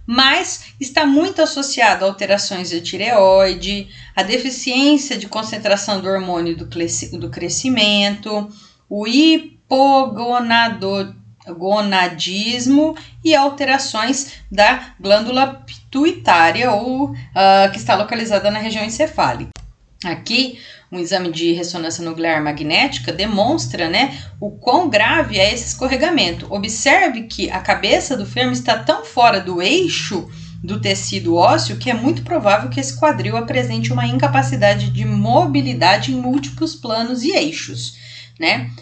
S1: Mas está muito associado a alterações de tireoide, a deficiência de concentração do hormônio do crescimento, o hipogonadismo e alterações da glândula pituitária, que está localizada na região encefálica. Aqui, um exame de ressonância nuclear magnética demonstra, o quão grave é esse escorregamento. Observe que a cabeça do fêmur está tão fora do eixo do tecido ósseo que é muito provável que esse quadril apresente uma incapacidade de mobilidade em múltiplos planos e eixos,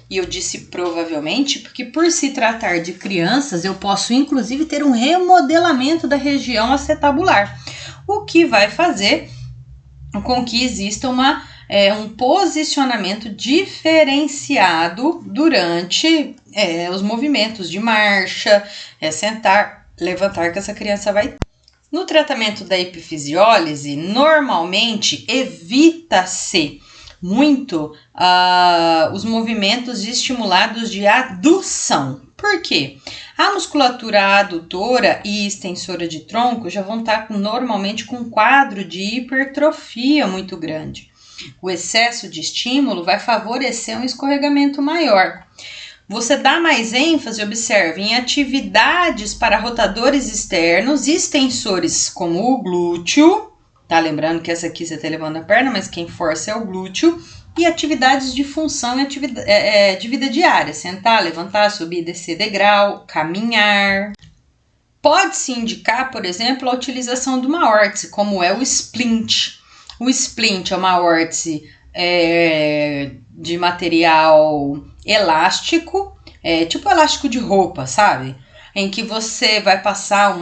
S1: E eu disse provavelmente porque, por se tratar de crianças, eu posso inclusive ter um remodelamento da região acetabular, o que vai fazer com que exista um posicionamento diferenciado durante os movimentos de marcha, sentar, levantar que essa criança vai ter. No tratamento da epifisiólise, normalmente evita-se muito os movimentos estimulados de adução. Por quê? A musculatura adutora e extensora de tronco já vão estar normalmente com um quadro de hipertrofia muito grande. O excesso de estímulo vai favorecer um escorregamento maior. Você dá mais ênfase, observe, em atividades para rotadores externos e extensores como o glúteo, tá? Lembrando que essa aqui você está levando a perna, mas quem força é o glúteo. E atividades de função e de vida diária, sentar, levantar, subir, descer degrau, caminhar. Pode-se indicar, por exemplo, a utilização de uma órtese, como é o splint. O splint é uma órtese de material elástico, tipo elástico de roupa, sabe? Em que você vai passar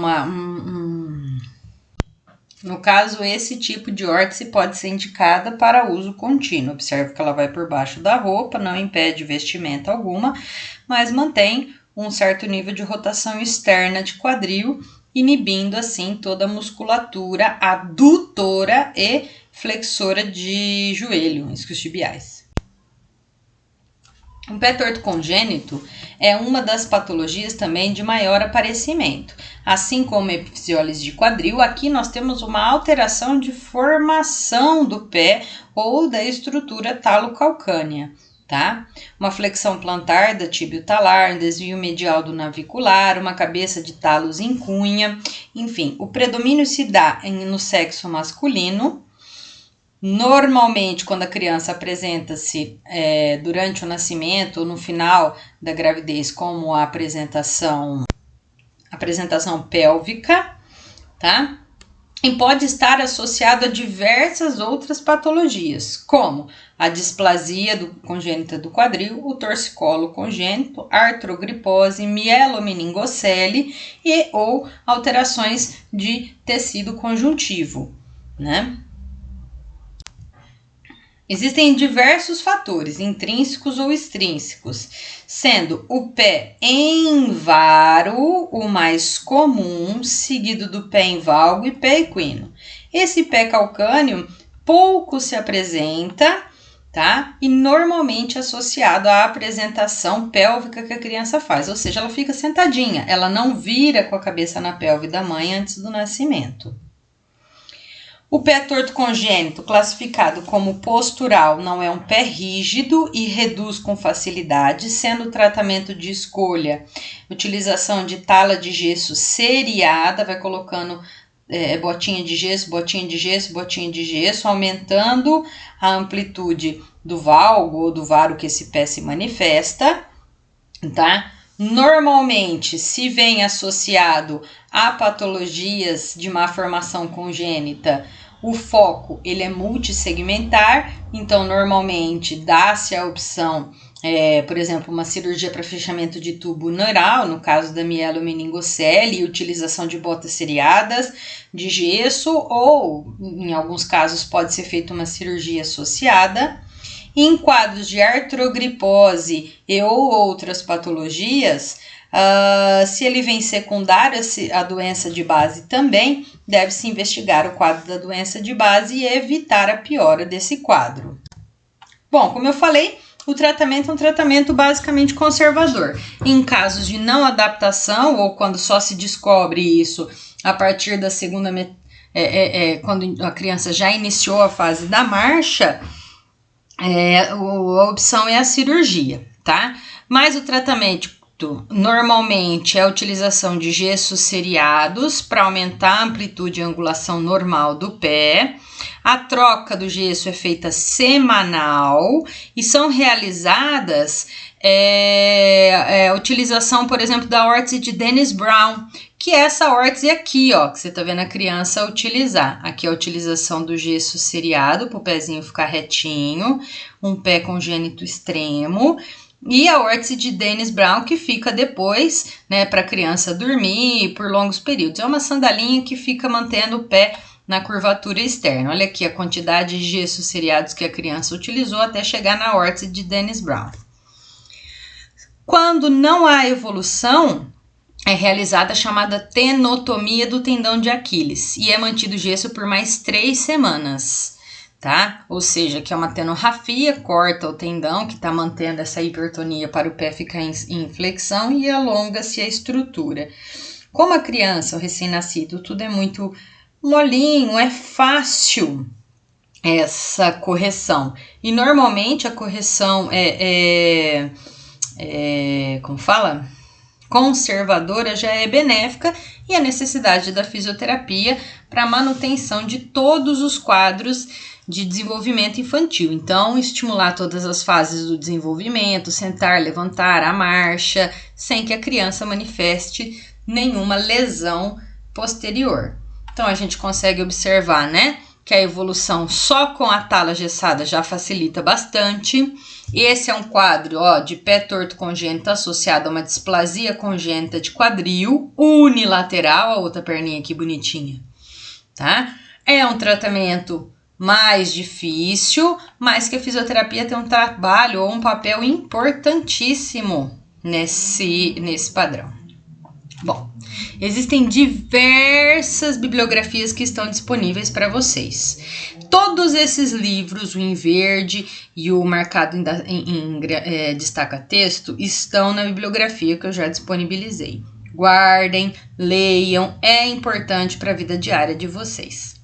S1: No caso, esse tipo de órtese pode ser indicada para uso contínuo. Observe que ela vai por baixo da roupa, não impede vestimenta alguma, mas mantém um certo nível de rotação externa de quadril, inibindo assim toda a musculatura adutora e flexora de joelho, isquiotibiais. O pé torto congênito é uma das patologias também de maior aparecimento. Assim como a epifisiólise de quadril, aqui nós temos uma alteração de formação do pé ou da estrutura talocalcânea, tá? Uma flexão plantar da tibio-talar, um desvio medial do navicular, uma cabeça de talos em cunha, enfim, o predomínio se dá no sexo masculino. Normalmente, quando a criança apresenta-se durante o nascimento ou no final da gravidez como a apresentação pélvica, tá? E pode estar associado a diversas outras patologias, como a displasia congênita do quadril, o torcicolo congênito, artrogripose, mielomeningocele ou alterações de tecido conjuntivo, Existem diversos fatores, intrínsecos ou extrínsecos, sendo o pé em varo o mais comum, seguido do pé em valgo e pé equino. Esse pé calcâneo pouco se apresenta, tá? E normalmente associado à apresentação pélvica que a criança faz, ou seja, ela fica sentadinha, ela não vira com a cabeça na pelve da mãe antes do nascimento. O pé torto congênito, classificado como postural, não é um pé rígido e reduz com facilidade, sendo o tratamento de escolha, utilização de tala de gesso seriada, vai colocando botinha de gesso, botinha de gesso, botinha de gesso, aumentando a amplitude do valgo ou do varo que esse pé se manifesta, tá? Normalmente, se vem associado a patologias de má formação congênita, o foco ele é multissegmentar, então normalmente dá-se a opção por exemplo, uma cirurgia para fechamento de tubo neural, no caso da mielomeningocele, e utilização de botas seriadas de gesso, ou em alguns casos pode ser feita uma cirurgia associada. Em quadros de artrogripose e ou outras patologias, se ele vem secundário à doença de base também, deve-se investigar o quadro da doença de base e evitar a piora desse quadro. Bom, como eu falei, o tratamento é um tratamento basicamente conservador. Em casos de não adaptação, ou quando só se descobre isso a partir da segunda quando a criança já iniciou a fase da marcha, a opção é a cirurgia, tá? Mas o tratamento normalmente é a utilização de gessos seriados para aumentar a amplitude e angulação normal do pé. A troca do gesso é feita semanal e são realizadas a utilização, por exemplo, da órtese de Dennis Brown, que é essa órtese aqui, ó, que você tá vendo a criança utilizar. Aqui é a utilização do gesso seriado para o pezinho ficar retinho, um pé congênito extremo. E a órtese de Dennis Brown, que fica depois, né, para a criança dormir por longos períodos. É uma sandalinha que fica mantendo o pé na curvatura externa. Olha aqui a quantidade de gessos seriados que a criança utilizou até chegar na órtese de Dennis Brown. Quando não há evolução, é realizada a chamada tenotomia do tendão de Aquiles e é mantido o gesso por mais 3 semanas. Tá? Ou seja, que é uma tenorrafia, corta o tendão que está mantendo essa hipertonia para o pé ficar em flexão e alonga-se a estrutura. Como a criança, o recém-nascido, tudo é muito molinho, é fácil essa correção. E normalmente a correção como fala? Conservadora já é benéfica e a necessidade da fisioterapia para a manutenção de todos os quadros de desenvolvimento infantil. Então, estimular todas as fases do desenvolvimento, sentar, levantar, a marcha, sem que a criança manifeste nenhuma lesão posterior. Então, a gente consegue observar, né, que a evolução só com a tala gessada já facilita bastante. Esse é um quadro, ó, de pé torto congênito associado a uma displasia congênita de quadril unilateral, a outra perninha aqui bonitinha, tá? É um tratamento mais difícil, mas que a fisioterapia tem um trabalho ou um papel importantíssimo nesse padrão. Bom, existem diversas bibliografias que estão disponíveis para vocês. Todos esses livros, o em verde e o marcado em destaca-texto, estão na bibliografia que eu já disponibilizei. Guardem, leiam, é importante para a vida diária de vocês.